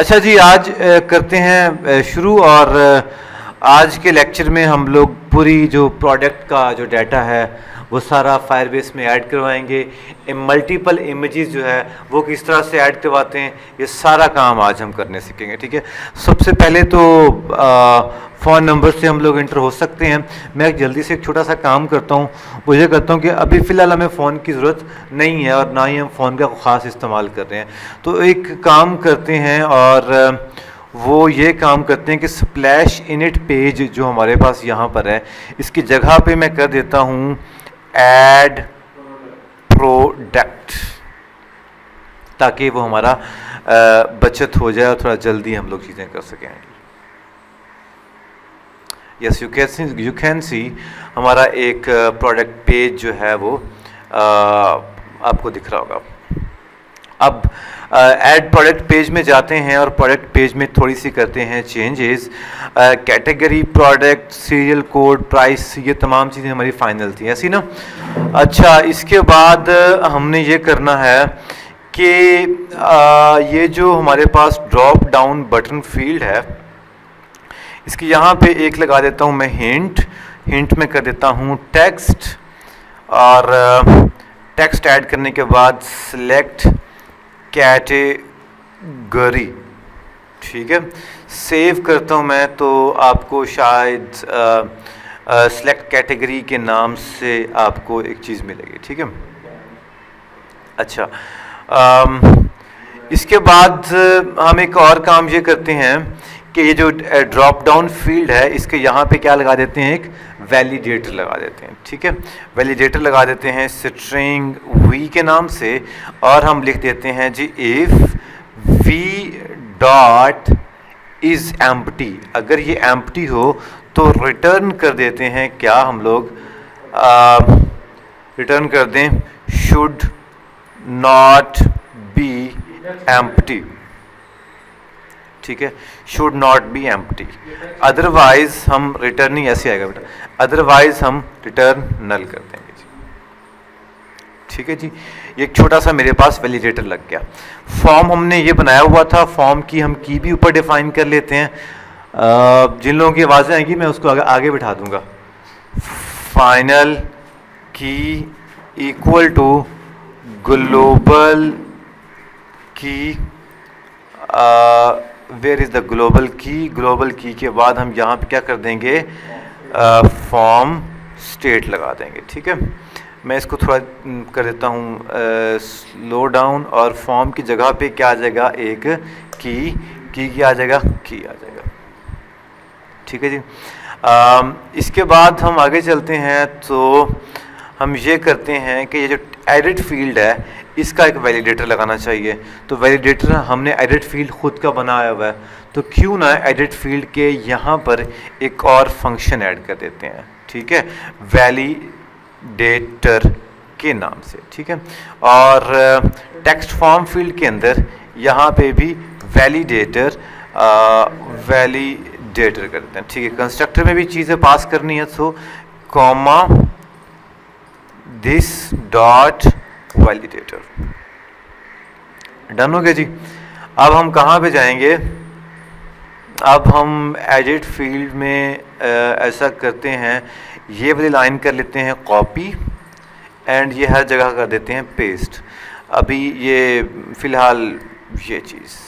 अच्छा जी, आज करते हैं शुरू। और आज के लेक्चर में हम लोग पूरी जो प्रोडक्ट का जो डाटा है वो सारा फायरबेस में ऐड करवाएंगे। मल्टीपल इमेजेस जो है वो किस तरह से ऐड करवाते हैं, ये सारा काम आज हम करने सीखेंगे। ठीक है, सबसे पहले तो फ़ोन नंबर से हम लोग इंटर हो सकते हैं। मैं जल्दी से एक छोटा सा काम करता हूँ, वो ये करता हूँ कि अभी फ़िलहाल हमें फ़ोन की ज़रूरत नहीं है और ना ही हम फ़ोन का ख़ास इस्तेमाल कर रहे हैं। तो एक काम करते हैं और वो ये काम करते हैं कि स्प्लैश इनिट पेज जो हमारे पास यहाँ पर है, इसकी जगह पे मैं कर देता हूँ ऐड प्रोडक्ट, ताकि वो हमारा बचत हो जाए और थोड़ा जल्दी हम लोग चीज़ें कर सकें। यस, यू कैन सी हमारा एक प्रोडक्ट पेज जो है वो आपको दिख रहा होगा। अब ऐड प्रोडक्ट पेज में जाते हैं और प्रोडक्ट पेज में थोड़ी सी करते हैं changes. Category, product, serial code, price, ये तमाम चीज़ें हमारी फाइनल थी, ऐसी ना। अच्छा, इसके बाद हमने ये करना है कि ये जो हमारे पास ड्रॉप डाउन बटन फील्ड है, इसकी यहाँ पे एक लगा देता हूँ मैं हिंट में कर देता हूँ टेक्स्ट, और टेक्स्ट ऐड करने के बाद सिलेक्ट कैटेगरी। ठीक है, सेव करता हूँ मैं, तो आपको शायद सिलेक्ट कैटेगरी के नाम से आपको एक चीज़ मिलेगी। ठीक है, अच्छा, इसके बाद हम एक और काम ये करते हैं कि ये जो ड्रॉप डाउन फील्ड है, इसके यहाँ पे क्या लगा देते हैं, एक वैलिडेटर लगा देते हैं। ठीक है, वैलिडेटर लगा देते हैं स्ट्रिंग वी के नाम से, और हम लिख देते हैं जी if V dot is empty. अगर ये एम्प्टी हो तो रिटर्न कर देते हैं, क्या हम लोग रिटर्न कर दें शुड नॉट बी एम्प्टी। ठीक है, should not be empty, otherwise हम रिटर्न ही ऐसे आएगा बेटा, अदरवाइज हम रिटर्न नल कर देंगे जी। ठीक है जी, ये एक छोटा सा मेरे पास वैलिडेटर लग गया। फॉर्म हमने ये बनाया हुआ था, फॉर्म की हम की भी ऊपर डिफाइन कर लेते हैं। जिन लोगों की आवाज़ें आएंगी मैं उसको आगे बिठा दूंगा। फाइनल की इक्वल टू ग्लोबल की, वेयर इज़ द ग्लोबल की। ग्लोबल की के बाद हम यहाँ पे क्या कर देंगे, फॉर्म स्टेट लगा देंगे। ठीक है, मैं इसको थोड़ा कर देता हूँ स्लो डाउन, और फॉर्म की जगह पे क्या आ जाएगा, एक की आ जाएगा, की आ जाएगा। ठीक है जी, इसके बाद हम आगे चलते हैं, तो हम ये करते हैं कि ये जो एडिट फील्ड है इसका एक वैलिडेटर लगाना चाहिए। तो वैलिडेटर हमने एडिट फील्ड खुद का बनाया हुआ है, तो क्यों ना एडिट फील्ड के यहाँ पर एक और फंक्शन ऐड कर देते हैं। ठीक है, वैलिडेटर के नाम से। ठीक है, और टेक्स्ट फॉर्म फील्ड के अंदर यहाँ पे भी वैलिडेटर कर देते हैं। ठीक है, कंस्ट्रक्टर में भी चीज़ें पास करनी है, तो comma this dot validator. Done हो गया जी। अब हम कहाँ पे जाएंगे, अब हम एडिट फील्ड में ऐसा करते हैं, ये वाली लाइन कर लेते हैं कॉपी, एंड ये हर जगह कर देते हैं पेस्ट। अभी ये फ़िलहाल ये चीज़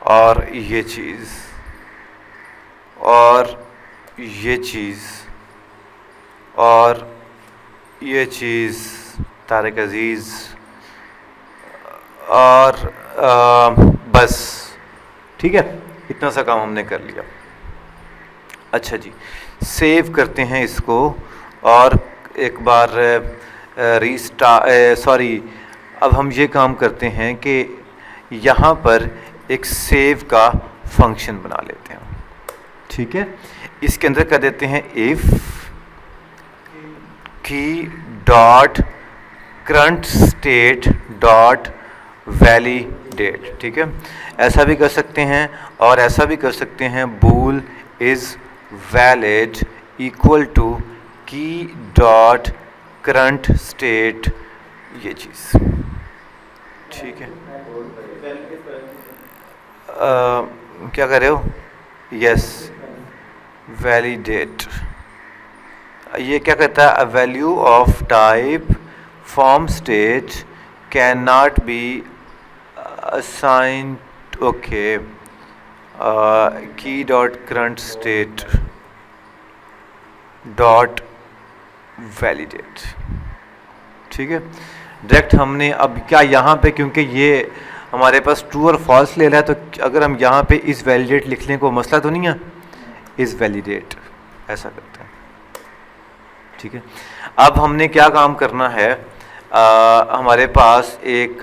और ये चीज़ और ये चीज़ और ये चीज़, तारिक अजीज़, और बस। ठीक है, इतना सा काम हमने कर लिया। अच्छा जी, सेव करते हैं इसको, और एक बार अब हम ये काम करते हैं कि यहाँ पर एक सेव का फंक्शन बना लेते हैं। ठीक है, इसके अंदर कर देते हैं इफ की dot current state dot validate. ठीक है, ऐसा भी कर सकते हैं, और ऐसा भी कर सकते हैं bool is valid equal to key dot current state, ये चीज़ ठीक है। क्या कर रहे हो? Yes, validate. ये क्या कहता है? A value of type form state can not be assigned, okay, key dot current state dot validate, ठीक है। डायरेक्ट हमने अब क्या यहाँ पे, क्योंकि ये हमारे पास ट्रू और फॉल्स ले रहा है, तो अगर हम यहाँ पे इस वैलिडेट लिखने को मसला तो नहीं है, इस वैलिडेट ऐसा करते हैं, ठीक है। अब हमने क्या काम करना है, हमारे पास एक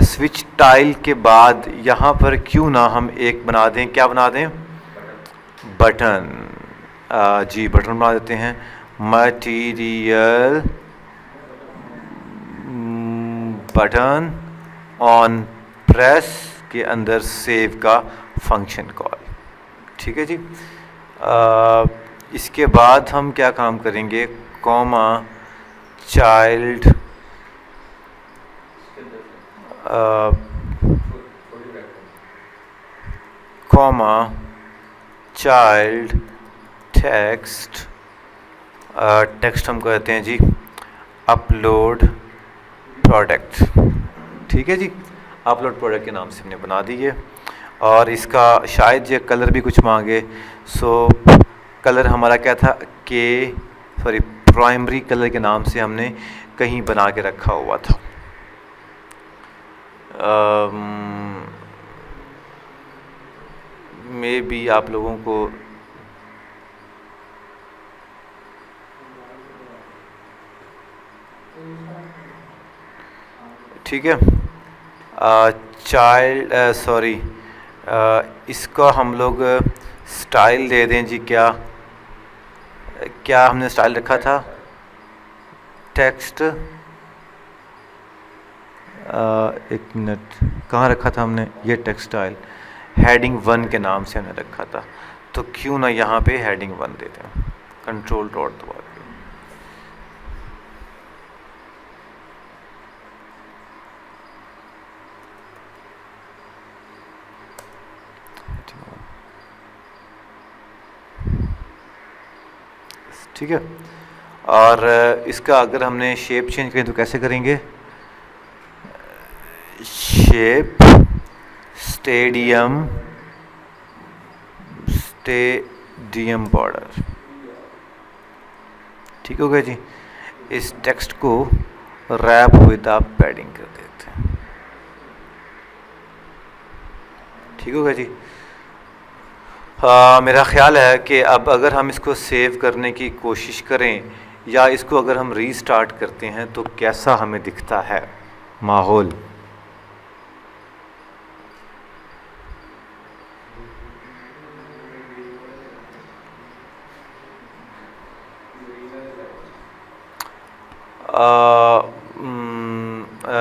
स्विच टाइल के बाद यहाँ पर क्यों ना हम एक बना दें, क्या बना दें? बटन। जी बटन बना देते हैं। मटीरियल बटन ऑन प्रेस के अंदर सेव का फंक्शन कॉल, ठीक है जी। इसके बाद हम क्या काम करेंगे, comma child comma child text, text हम कहते हैं जी अपलोड प्रोडक्ट, ठीक है जी। अपलोड प्रोडक्ट के नाम से हमने बना दी है। और इसका शायद ये कलर भी कुछ मांगे, सो कलर हमारा क्या था, के सॉरी प्राइमरी कलर के नाम से हमने कहीं बना के रखा हुआ था। मे बी आप लोगों को ठीक है। चाइल्ड सॉरी इसका हम लोग स्टाइल दे दें जी, क्या क्या हमने स्टाइल रखा था, टेक्स्ट, एक मिनट, कहाँ रखा था हमने ये टेक्स्ट स्टाइल, हेडिंग 1 के नाम से हमने रखा था, तो क्यों ना यहाँ पे हेडिंग 1 देते हैं, कंट्रोल डॉट दबा के। ठीक है। और इसका अगर हमने शेप चेंज करें तो कैसे करेंगे, शेप स्टेडियम बॉर्डर, ठीक हो गया जी। इस टेक्स्ट को रैप विद आप पैडिंग कर देते हैं, ठीक हो गया जी। मेरा ख्याल है कि अब अगर हम इसको सेव करने की कोशिश करें या इसको अगर हम रीस्टार्ट करते हैं तो कैसा हमें दिखता है माहौल।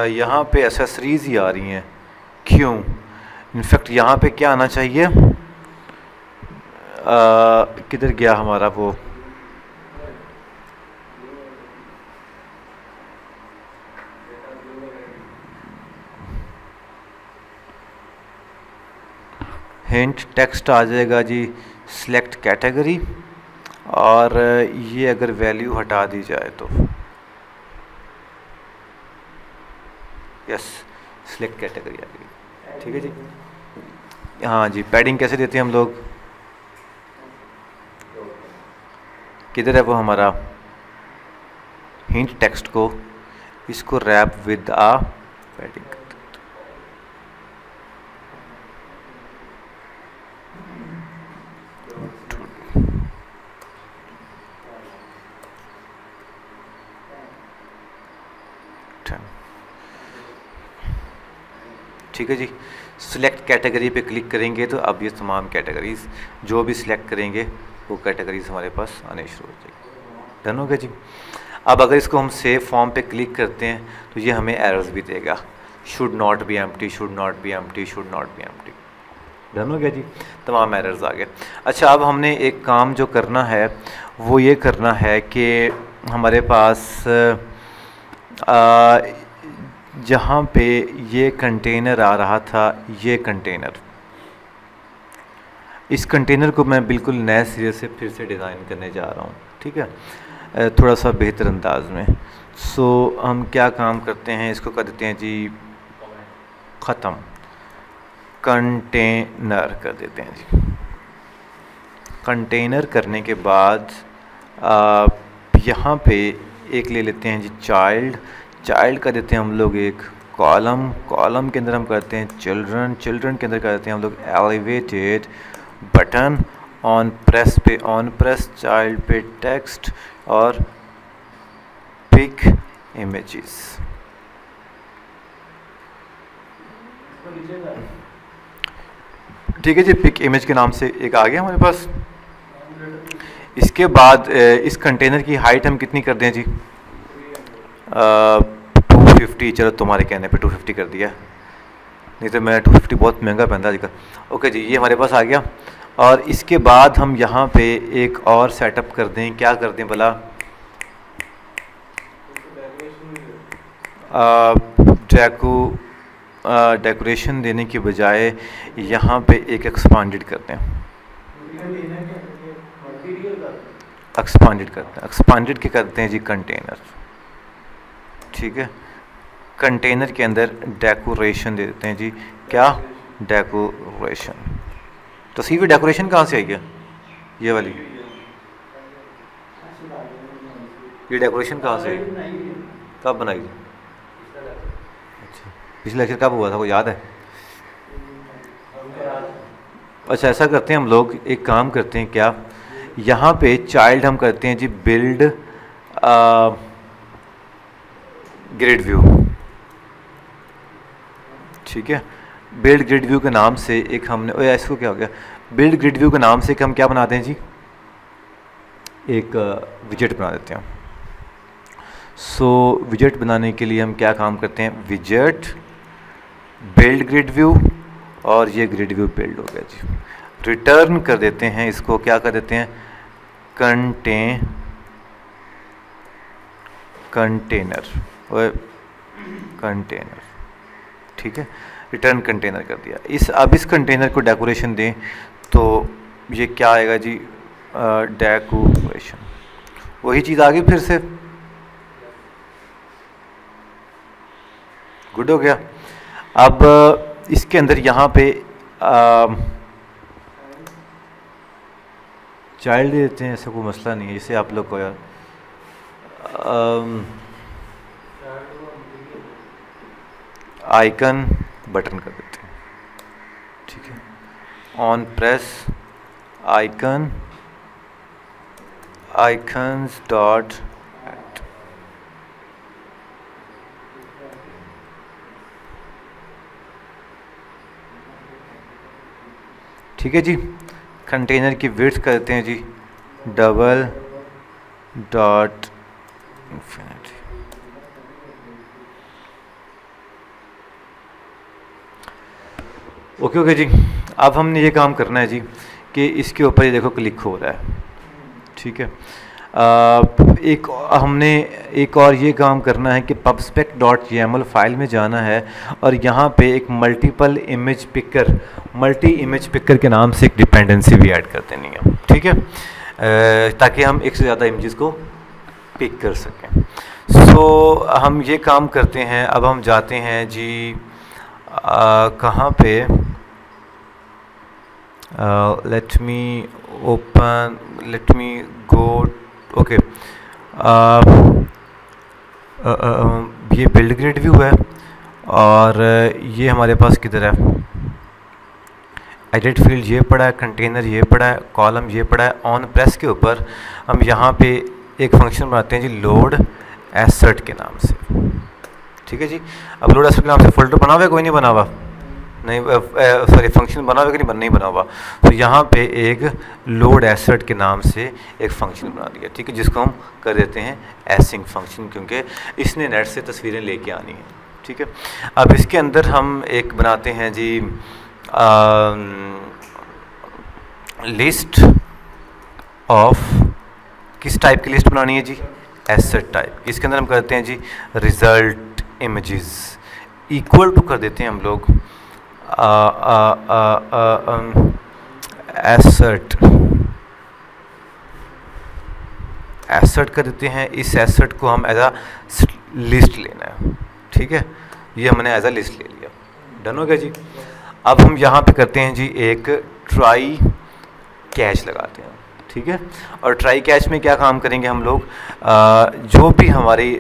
यहाँ पे एसेसरीज ही आ रही हैं, क्यों? इनफैक्ट यहाँ पे क्या आना चाहिए, किधर गया हमारा वो, हिंट टेक्स्ट आ जाएगा जी, सिलेक्ट कैटेगरी, और ये अगर वैल्यू हटा दी जाए तो यस सिलेक्ट कैटेगरी आ गई, ठीक है जी। हाँ जी, पैडिंग कैसे देते हैं हम लोग, किधर है वो हमारा हिंट टेक्स्ट को, इसको रैप विद आ पैडिंग कर देते हैं, ठीक है जी। सिलेक्ट कैटेगरी पे क्लिक करेंगे तो अब ये तमाम कैटेगरीज जो भी सिलेक्ट करेंगे वो कैटेगरीज हमारे पास आने शुरू हो जाएगी। डन हो गया जी। अब अगर इसको हम सेव फॉर्म पे क्लिक करते हैं तो ये हमें एरर्स भी देगा, should not be empty, should not be empty, should not be empty. Done हो गया जी, तमाम एरर्स आ गए। अच्छा, अब हमने एक काम जो करना है वो ये करना है कि हमारे पास आ, जहाँ पे ये कंटेनर आ रहा था, ये कंटेनर, इस कंटेनर को मैं बिल्कुल नए सिरे से फिर से डिज़ाइन करने जा रहा हूँ, ठीक है, थोड़ा सा बेहतर अंदाज में। सो हम क्या काम करते हैं, इसको कर देते हैं जी ख़त्म, कंटेनर कर देते हैं जी। कंटेनर करने के बाद यहाँ पे एक ले लेते हैं जी चाइल्ड, चाइल्ड कर देते हैं हम लोग एक कॉलम, कॉलम के अंदर हम करते हैं चिल्ड्रन, चिल्ड्रन के अंदर कर देते हैं हम लोग एलिवेटेड बटन, ऑन प्रेस पे ऑन प्रेस, चाइल्ड पे टेक्स्ट और पिक इमेजेस। ठीक है जी, पिक इमेज के नाम से एक आ गया हमारे पास। इसके बाद इस कंटेनर की हाइट हम कितनी कर दें जी, 250, चलो तुम्हारे कहने पे 250 कर दिया, नहीं तो मैं 250 बहुत महंगा पहनता आजकल। ओके जी, ये हमारे पास आ गया। और इसके बाद हम यहाँ पे एक और सेटअप कर दें, क्या कर दें भला, डेकोरेशन देने की बजाय यहाँ पे एक एक्सपांडेड करते हैं, एक्सपांडेड करते हैं, एक्सपांडेड के करते हैं जी कंटेनर, ठीक है। कंटेनर के अंदर डेकोरेशन दे देते हैं जी, क्या, डेकोरेशन। तस्वीर डेकोरेशन कहाँ से आई है, ये वाली, ये डेकोरेशन कहाँ से आई, कब बनाई? अच्छा, पिछला लेक्चर कब हुआ था, वो याद है? अच्छा, ऐसा करते हैं हम लोग, एक काम करते हैं, क्या, यहाँ पे चाइल्ड हम करते हैं जी बिल्ड ग्रिड व्यू, ठीक है। बिल्ड ग्रिड व्यू के नाम से एक हमने, ओए इसको क्या हो गया, बिल्ड ग्रिड व्यू के नाम से एक हम क्या बनाते हैं जी, एक विजेट बना देते हैं। सो विजेट बनाने के लिए हम क्या काम करते हैं, विजेट बिल्ड ग्रिड व्यू, और ये ग्रिड व्यू बिल्ड हो गया जी। रिटर्न कर देते हैं इसको, क्या कर देते हैं, कंटेनर, कंटेनर, ठीक है, रिटर्न कंटेनर कर दिया। अब इस कंटेनर को डेकोरेशन दें तो ये क्या आएगा जी, डेकोरेशन, वही चीज़ आ गई फिर से, गुड हो गया। अब इसके अंदर यहाँ पे चाइल्ड देते हैं, ऐसा कोई मसला नहीं है, जैसे आप लोग को यार आइकन बटन कर देते हैं, ठीक है, on press icon, icons dot, ठीक है जी। कंटेनर की विड्थ करते हैं जी double dot infinity, okay okay जी। अब हमने ये काम करना है जी कि इसके ऊपर ये देखो क्लिक हो रहा है, ठीक है। हमने एक और ये काम करना है कि pubspec.yml फाइल में जाना है और यहाँ पे एक मल्टी इमेज पिकर के नाम से एक डिपेंडेंसी भी ऐड कर देनी है, ठीक है, ताकि हम एक से ज़्यादा इमेजेस को पिक कर सकें। सो हम ये काम करते हैं। अब हम जाते हैं जी कहाँ पे, लेट मी गो, ओके, ये बिल्ड ग्रिड व्यू है और ये हमारे पास किधर है, एडिट फील्ड ये पड़ा है, कंटेनर ये पड़ा है, कॉलम ये पड़ा है। ऑन प्रेस के ऊपर हम यहाँ पे एक फंक्शन बनाते हैं जी लोड एसर्ट के नाम से, ठीक है जी। अब लोड एसर्ट के नाम से फोल्डर बना हुआ है, कोई नहीं बना हुआ, नहीं सॉरी फंक्शन बना हुआ कि नहीं बना हुआ, तो यहाँ पे एक लोड एसर्ट के नाम से एक फ़ंक्शन बना दिया, ठीक है, जिसको हम कर देते हैं एसिंक फंक्शन, क्योंकि इसने नेट से तस्वीरें लेके आनी है, ठीक है। अब इसके अंदर हम एक बनाते हैं जी लिस्ट ऑफ, किस टाइप की लिस्ट बनानी है जी, एसेट टाइप। इसके अंदर हम करते हैं जी रिजल्ट इमेजेस, इक्वल टू कर देते हैं हम लोग एसेट, एसेट कर देते हैं। इस एसेट को हम एज अ लिस्ट लेना है, ठीक है, ये हमने एज अ लिस्ट ले लिया, डन हो गया जी। अब हम यहाँ पे करते हैं जी एक ट्राई कैच लगाते हैं, ठीक है। और ट्राई कैच में क्या काम करेंगे हम लोग, जो भी हमारी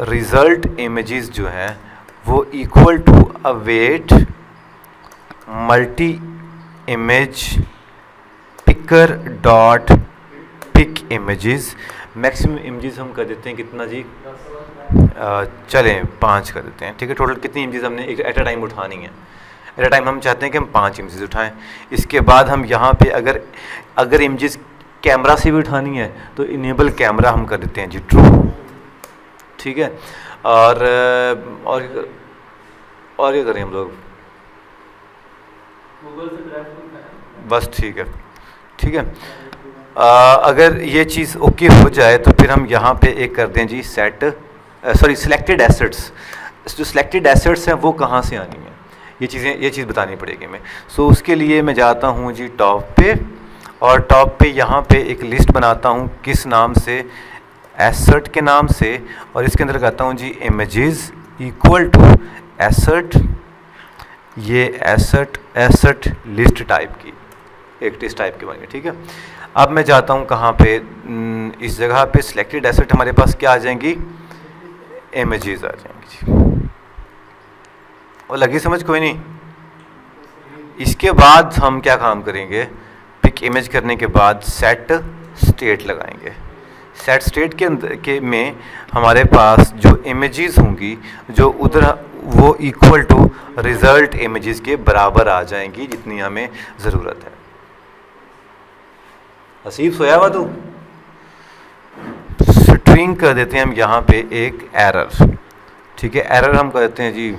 रिजल्ट इमेजेस जो हैं वो equal to await multi image picker dot pick images. Maximum images हम कर देते हैं कितना जी, चलें 5 कर देते हैं, ठीक है। टोटल कितनी इमेजेस हमने एक एट अ टाइम उठानी है, एट अ टाइम हम चाहते हैं कि हम 5 इमेजेस उठाएं। इसके बाद हम यहाँ पे अगर इमेजेस कैमरा से भी उठानी है तो इनेबल कैमरा हम कर देते हैं जी ट्रू, ठीक है। और क्या करें हम लोग, बस ठीक है, ठीक है। अगर ये चीज़ ओके हो जाए तो फिर हम यहाँ पे एक कर दें जी सेट, सॉरी सिलेक्टेड एसेट्स। जो सिलेक्टेड एसेट्स हैं वो कहाँ से आनी है, ये चीज़ बतानी पड़ेगी हमें। सो उसके लिए मैं जाता हूँ जी टॉप पे, और टॉप पे यहाँ पे एक लिस्ट बनाता हूँ, किस नाम से, एसेट के नाम से, और इसके अंदर कहता हूँ जी इमेजेस इक्वल टू एसेट, ये एसेट लिस्ट टाइप की, एक लिस्ट टाइप की बन गई, ठीक है। अब मैं जाता हूँ कहाँ पे, इस जगह पे सिलेक्टेड एसेट हमारे पास क्या आ जाएंगी, इमेजेस आ जाएंगी जी। और लगी समझ कोई नहीं। इसके बाद हम क्या काम करेंगे, पिक इमेज करने के बाद सेट स्टेट लगाएंगे। सेट स्टेट के अंदर में हमारे पास जो इमेजेस होंगी जो उधर वो इक्वल टू रिजल्ट इमेजेस के बराबर आ जाएंगी जितनी हमें ज़रूरत है। हसीब सोया हुआ तू, स्ट्रिंग कर देते हैं हम यहाँ पे एक एरर, ठीक है। एरर हम कर देते हैं जी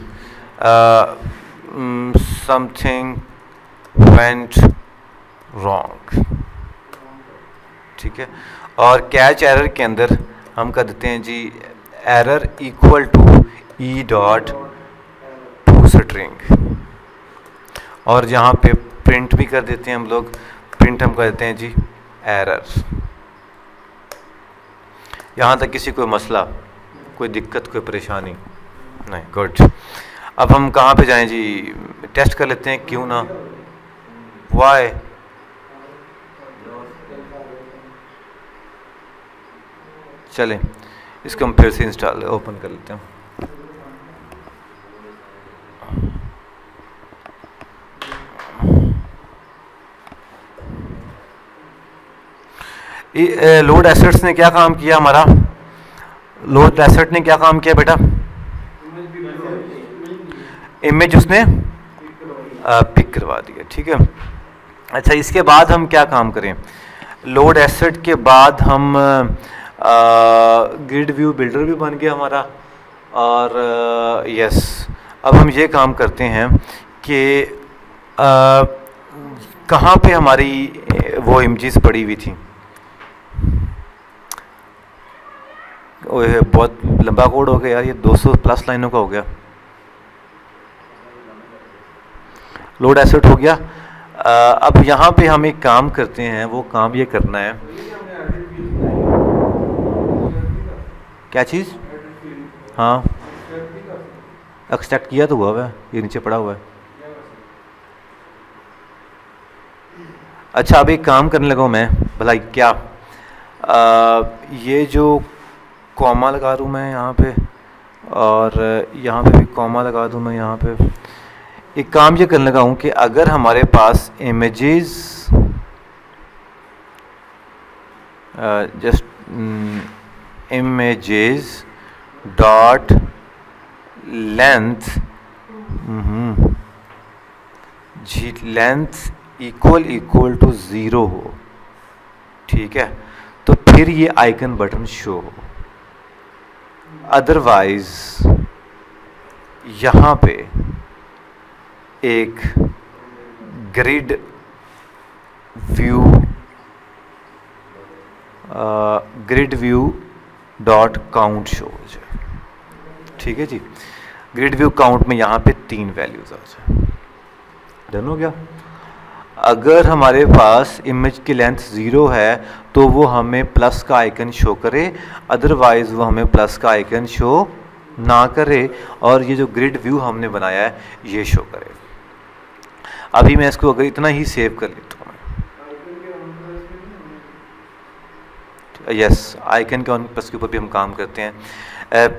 समथिंग वेंट रॉन्ग, ठीक है। और कैच एरर के अंदर हम कर देते हैं जी error equal to E dot to string, और यहाँ पे प्रिंट भी कर देते हैं हम लोग, प्रिंट हम कर देते हैं जी एरर। यहाँ तक किसी कोई मसला, कोई दिक्कत, कोई परेशानी नहीं, गुड। अब हम कहाँ पे जाएं जी, टेस्ट कर लेते हैं, क्यों ना, वाई, चलें इसको हम फिर से इंस्टॉल ओपन कर लेते हैं। लोड एसेट्स ने क्या काम किया हमारा, लोड एसेट ने क्या काम किया बेटा, इमेज उसने पिक करवा दिया, ठीक है। अच्छा, इसके बाद हम क्या काम करें, लोड एसेट के बाद हम ग्रिड व्यू बिल्डर भी बन गया हमारा, और यस अब हम ये काम करते हैं कि कहाँ पे हमारी वो इमेजेस पड़ी हुई थी। ओए बहुत लंबा कोड हो गया यार, ये 200+ लाइनों का हो गया। लोड एसेट हो गया। अब यहाँ पे हम एक काम करते हैं, वो काम ये करना है, क्या चीज़, हाँ एक्सट्रैक्ट किया तो हुआ है, ये नीचे पड़ा हुआ है। अच्छा, अब एक काम करने लगा हूँ मैं, भलाई क्या, ये जो कॉमा लगा दूँ मैं यहाँ पे, और यहाँ पे भी कॉमा लगा दूँ मैं यहाँ पे। एक काम ये करने लगा हूँ कि अगर हमारे पास images just images dot length जी लेंथ इक्वल टू 0 हो, ठीक है, तो फिर ये आइकन बटन शो हो। अदरवाइज यहाँ पे एक grid view grid view dot count show हो जाए। ठीक है जी, ग्रिड व्यू काउंट में यहाँ पे 3 वैल्यूज आ जाए। डन हो गया। अगर हमारे पास इमेज की लेंथ 0 है तो वो हमें प्लस का आइकन शो करे, अदरवाइज वो हमें प्लस का आइकन शो ना करे, और ये जो ग्रिड व्यू हमने बनाया है ये शो करे। अभी मैं इसको अगर इतना ही सेव कर लेता हूँ, यस आइकन के ऑन प्लस के ऊपर भी हम काम करते हैं।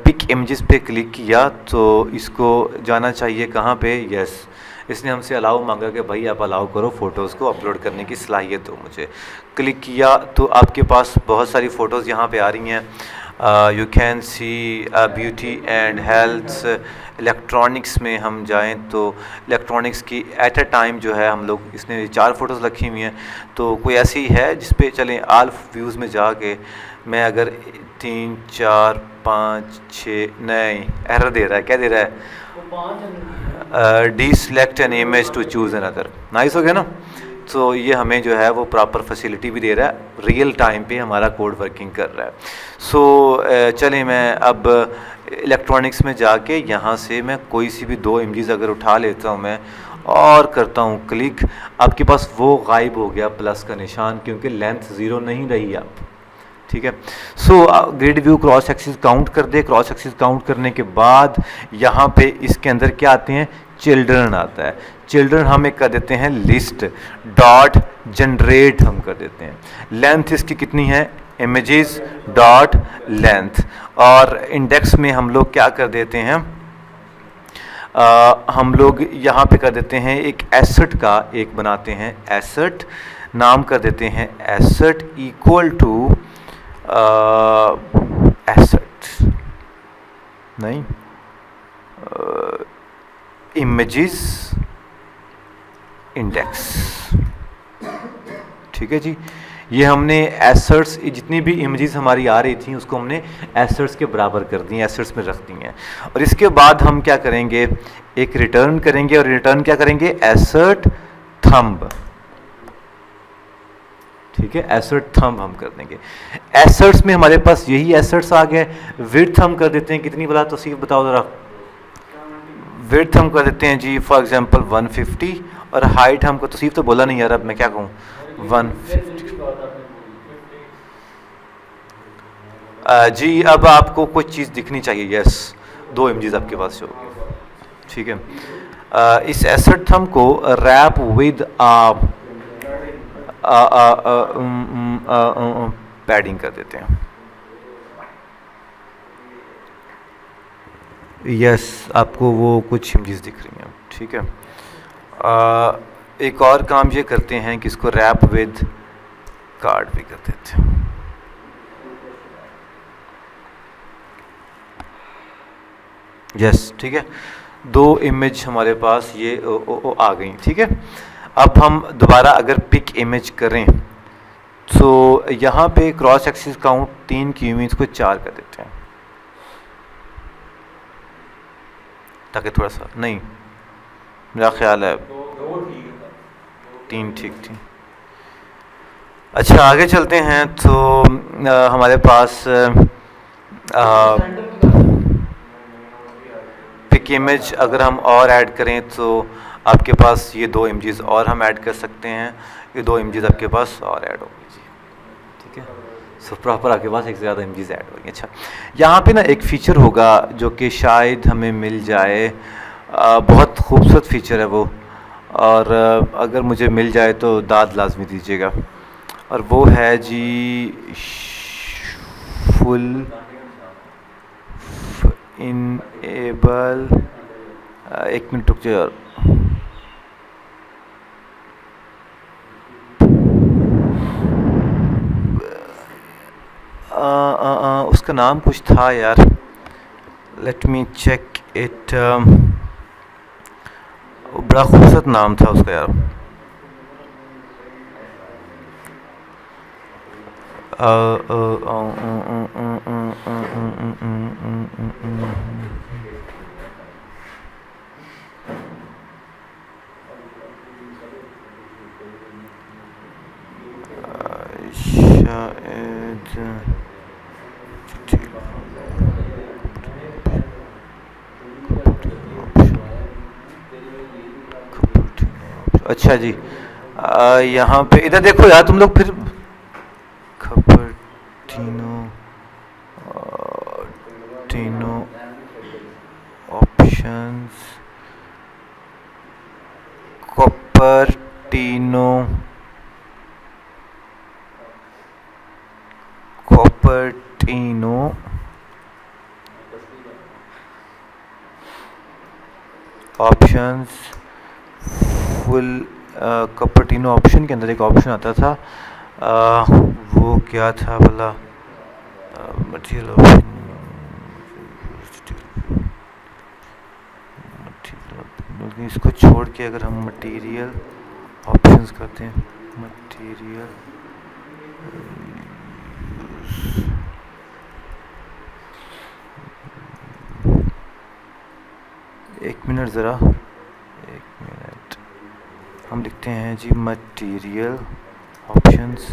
पिक इमेजेस पे क्लिक किया तो इसको जाना चाहिए कहाँ पे, यस इसने हमसे अलाउ मांगा कि भाई आप अलाउ करो फ़ोटोज़ को अपलोड करने की सलाहियत दो मुझे। क्लिक किया तो आपके पास बहुत सारी फ़ोटोज़ यहाँ पे आ रही हैं। You can see beauty and health. Electronics में हम जाएं तो इलेक्ट्रॉनिक्स की एट अ टाइम जो है हम लोग, इसने 4 फ़ोटोज़ रखी हुई हैं, तो कोई ऐसी है जिस पे चलें आल व्यूज़ में जाके मैं अगर 3 4 5 6 नहीं एरर दे रहा है, क्या दे रहा है, the select an image to choose another. Nice हो गया ना। तो ये हमें जो है वो प्रॉपर फैसिलिटी भी दे रहा है, रियल टाइम पे हमारा कोड वर्किंग कर रहा है। सो चलें मैं अब इलेक्ट्रॉनिक्स में जाके यहाँ से मैं कोई सी भी 2 इमेजेस अगर उठा लेता हूँ मैं और करता हूँ क्लिक, आपके पास वो गायब हो गया प्लस का निशान, क्योंकि लेंथ 0 नहीं रही आप। ठीक है। So grid view cross axis count कर दे। क्रॉस एक्सिस काउंट करने के बाद यहाँ पे इसके अंदर क्या आते हैं, चिल्ड्रन आता है। चिल्ड्रन हम एक कर देते हैं लिस्ट डॉट जनरेट हम कर देते हैं। लेंथ इसकी कितनी है, इमेजेस डॉट लेंथ, और इंडेक्स में हम लोग क्या कर देते हैं, हम लोग यहाँ पे कर देते हैं एक एसेट का एक बनाते हैं, एसेट नाम कर देते हैं एसेट इक्वल टू एसेट नहीं इमेजेस इंडेक्स। ठीक है जी, ये हमने एसेट्स जितनी भी इमेजेस हमारी आ रही थी उसको हमने एसेट्स के बराबर कर दी, एसेट्स में रख दी हैं। और इसके बाद हम क्या करेंगे, एक रिटर्न करेंगे, और रिटर्न क्या करेंगे, एसेट थंब। ठीक है, एसेट थंब हम कर देंगे। एसेट्स में हमारे पास यही एसेट्स आ गए। विड्थ हम कर देते हैं कितनी, बता तो सिर्फ बताओ जरा। विड्थ हम कर देते हैं जी फॉर एग्जांपल 150, और हाइट हमको तो सिर्फ तो बोला नहीं यार, अब मैं क्या कहूँ 150। जी अब आपको कुछ चीज़ दिखनी चाहिए, यस 2 इमेजेस आपके पास जो, ठीक है। इस एसेट थंब को रैप विद पैडिंग कर देते हैं। यस आपको वो कुछ इमेजेस दिख रही हैं, ठीक है। एक और काम ये करते हैं कि इसको रैप विद कार्ड भी कर देते हैं। यस ठीक है, 2 इमेज हमारे पास ये आ गई। ठीक है, अब हम दोबारा अगर पिक इमेज करें तो यहाँ पे क्रॉस एक्सिस काउंट 3 की हुई, इसको 4 कर देते हैं ताकि थोड़ा सा, नहीं मेरा ख्याल है 3 ठीक थी। अच्छा आगे चलते हैं। तो हमारे पास पिक इमेज अगर हम और ऐड करें तो आपके पास ये 2 इमेजेस और हम ऐड कर सकते हैं। ये 2 इमेजेस आपके पास और ऐड होंगी जी, ठीक है। सो प्रॉपर आपके पास एक से ज़्यादा इमेजेस ऐड होंगे। अच्छा यहाँ पे ना एक फ़ीचर होगा जो कि शायद हमें मिल जाए, बहुत खूबसूरत फ़ीचर है वो, और अगर मुझे मिल जाए तो दाद लाजमी दीजिएगा, और वो है जी फुल इनेबल। एक मिनट रुक जाओ, उसका नाम कुछ था यार, लेट मी चेक इट। बड़ा खूबसूरत नाम था उसका यार। शायद अच्छा जी, यहाँ पे इधर देखो यार तुम लोग फिर कपर्टीनो, टीनो ऑप्शंस, कपर्टीनो, कपर्टीनो ऑप्शंस फुल। कपर्टीनो ऑप्शन के अंदर एक ऑप्शन आता था, वो क्या था भला, मटेरियल ऑप्शन, इसको छोड़ के अगर हम मटेरियल ऑप्शंस करते हैं, मटेरियल, एक मिनट ज़रा, एक मिनट, हम लिखते हैं जी मटेरियल ऑप्शंस,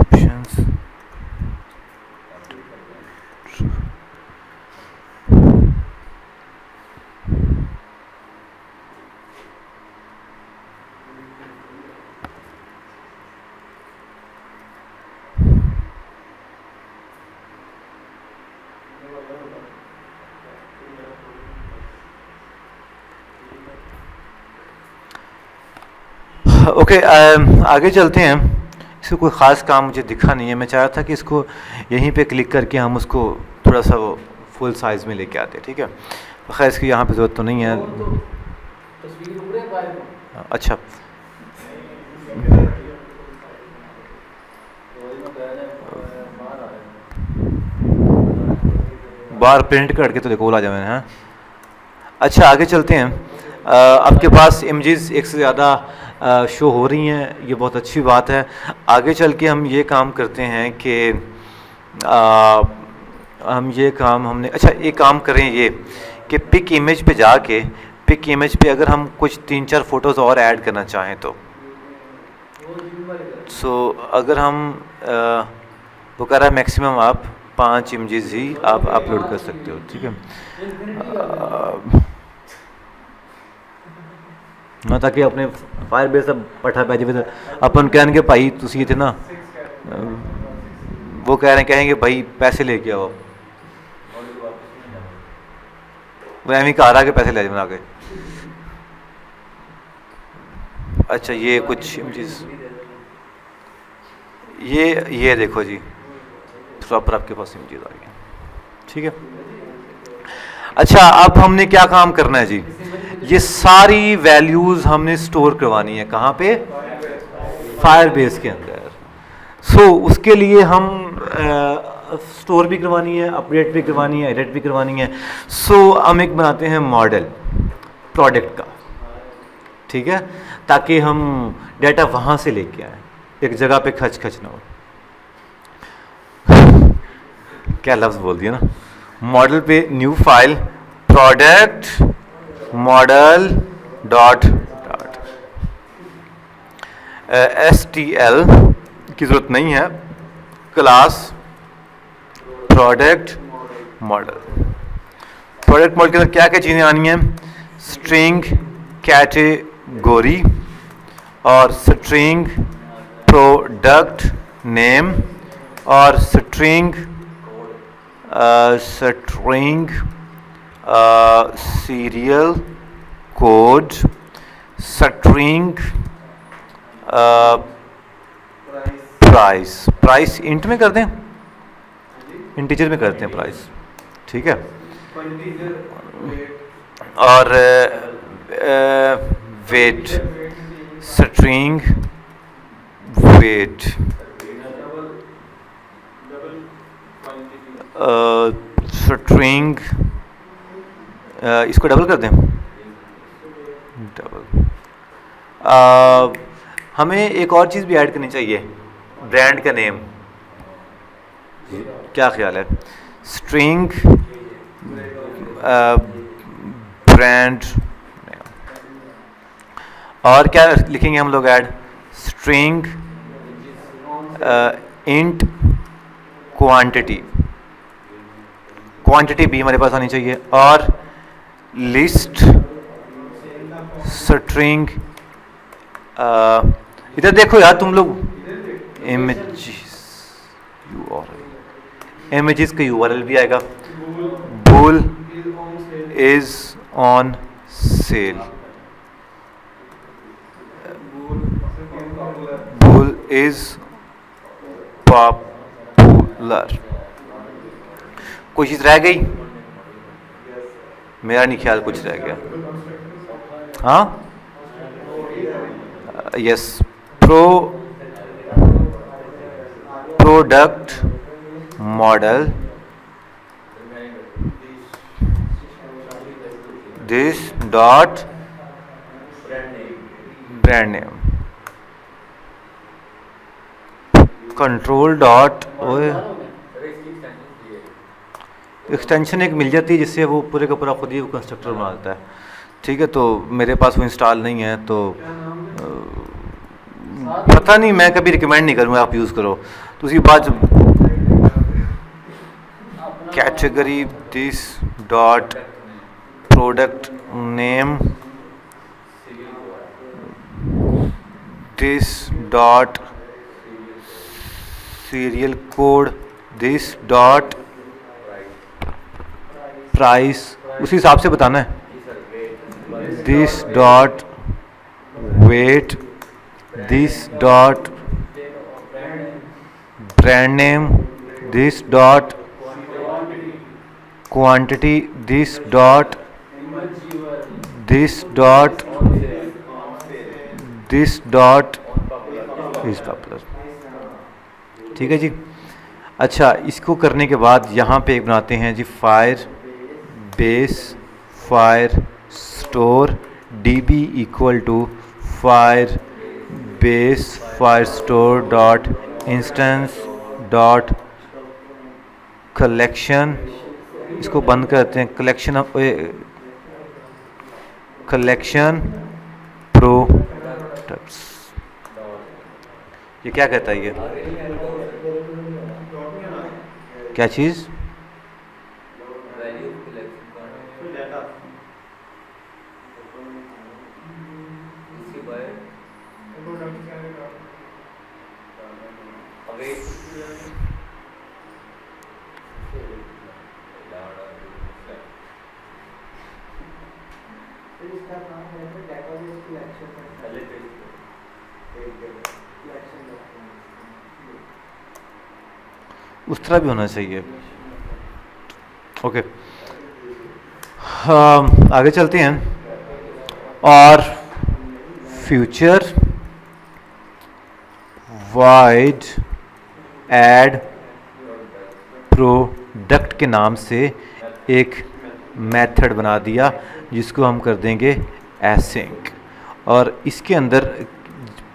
ऑप्शंस, ओके। आगे चलते हैं। इसको कोई ख़ास काम मुझे दिखा नहीं है, मैं चाह रहा था कि इसको यहीं पे क्लिक करके हम उसको थोड़ा सा वो फुल साइज़ में लेके आते, ठीक है। खैर इसकी यहाँ पे ज़रूरत तो नहीं है। अच्छा, बाहर प्रिंट करके तो देखो बोला जाए मैंने, हाँ। अच्छा आगे चलते हैं। आपके पास इमेजेस एक से ज़्यादा शो हो रही हैं, ये बहुत अच्छी बात है। आगे चल के हम ये काम करते हैं कि हम ये काम हमने, अच्छा एक काम करें ये कि पिक इमेज पे जाके, पिक इमेज पे अगर हम कुछ 3-4 फ़ोटोज़ और ऐड करना चाहें तो अगर हम वो कह रहा है मैक्सिमम आप 5 इमेजेस ही आप अपलोड कर सकते हो, ठीक है। ना ताकि अपने फायरबेस पठा पै जाए अपन कहने के भाई तुसी थे ना, वो कहेंगे भाई पैसे लेके आओ, वो एम ही कह रहा कि पैसे ले बना के। अच्छा ये कुछ इमेजेस, ये देखो जी प्रॉपर आपके पास इमेजेस आ गए, ठीक है। अच्छा अब हमने क्या काम करना है जी, ये सारी वैल्यूज़ हमने स्टोर करवानी है कहाँ पे, फायरबेस के अंदर। उसके लिए हम स्टोर भी करवानी है, अपडेट भी करवानी है, एडिट भी करवानी है। हम एक बनाते हैं मॉडल प्रोडक्ट का, ठीक है, ताकि हम डाटा वहाँ से लेके आए, एक जगह पे खच ना हो। क्या लफ्ज़ बोल दिया ना, मॉडल पे new file product model dot STL की ज़रूरत नहीं है, class product model. Product model के अंदर क्या क्या चीज़ें आनी हैं, स्ट्रिंग कैटेगरी और स्ट्रिंग प्रोडक्ट नेम और string serial code, string price int में कर दें, इंटीजर में करते हैं प्राइस, ठीक है। और वेट, स्ट्रिंग वेट, स्ट्रिंग इसको डबल कर दें, डबल। हमें एक और चीज़ भी ऐड करनी चाहिए, ब्रांड का नेम, क्या ख्याल है, स्ट्रिंग ब्रांड। और क्या लिखेंगे हम लोग ऐड, स्ट्रिंग इंट क्वांटिटी भी हमारे पास आनी चाहिए, और लिस्ट स्ट्रिंग, इधर देखो यार तुम लोग, इमेजेस का यूआरएल भी आएगा। Bull is on sale, bull is popular. कोई चीज रह गई? मेरा नहीं ख्याल कुछ रह गया। हाँ, yes, product model, this dot brand name, control dot, extension एक मिल जाती है जिससे वो पूरे का पूरा खुद ही कंस्ट्रक्टर बना देता है। ठीक है, तो मेरे पास वो इंस्टॉल नहीं है, तो पता नहीं, मैं कभी रिकमेंड नहीं करूँगा आप यूज़ करो। तो उसके बाद category this dot product name, this dot serial code, this dot price, उसी हिसाब से बताना है। This dot weight, this dot brand name, this dot quantity, this dot is popular. ठीक है जी। अच्छा, इसको करने के बाद यहाँ पे एक बनाते हैं जी, Firebase Firestore db equal to Firebase Firestore dot instance dot collection. इसको बंद करते हैं, कलेक्शन प्रोडक्ट्स। ये क्या कहता है? ये क्या चीज़? उस तरह भी होना चाहिए। ओके, आगे चलते हैं। और फ्यूचर वाइड एड प्रोडक्ट के नाम से एक मेथड बना दिया जिसको हम कर देंगे एसिंक, और इसके अंदर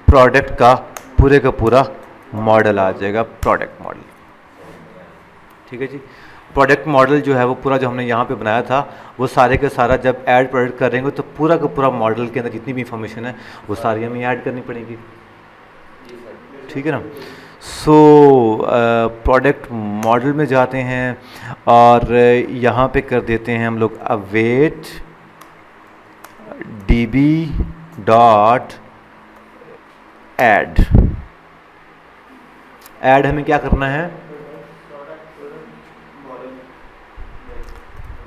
प्रोडक्ट का पूरा मॉडल आ जाएगा, प्रोडक्ट मॉडल। ठीक है जी। प्रोडक्ट मॉडल जो है वो पूरा जो हमने यहाँ पे बनाया था, वो सारे का सारा जब ऐड प्रोडक्ट करेंगे तो पूरा का पूरा मॉडल के अंदर जितनी भी इंफॉर्मेशन है वो सारी हमें ऐड करनी पड़ेगी। ठीक है ना। सो प्रोडक्ट मॉडल में जाते हैं और यहाँ पे कर देते हैं हम लोग await db dot add. Add हमें क्या करना है?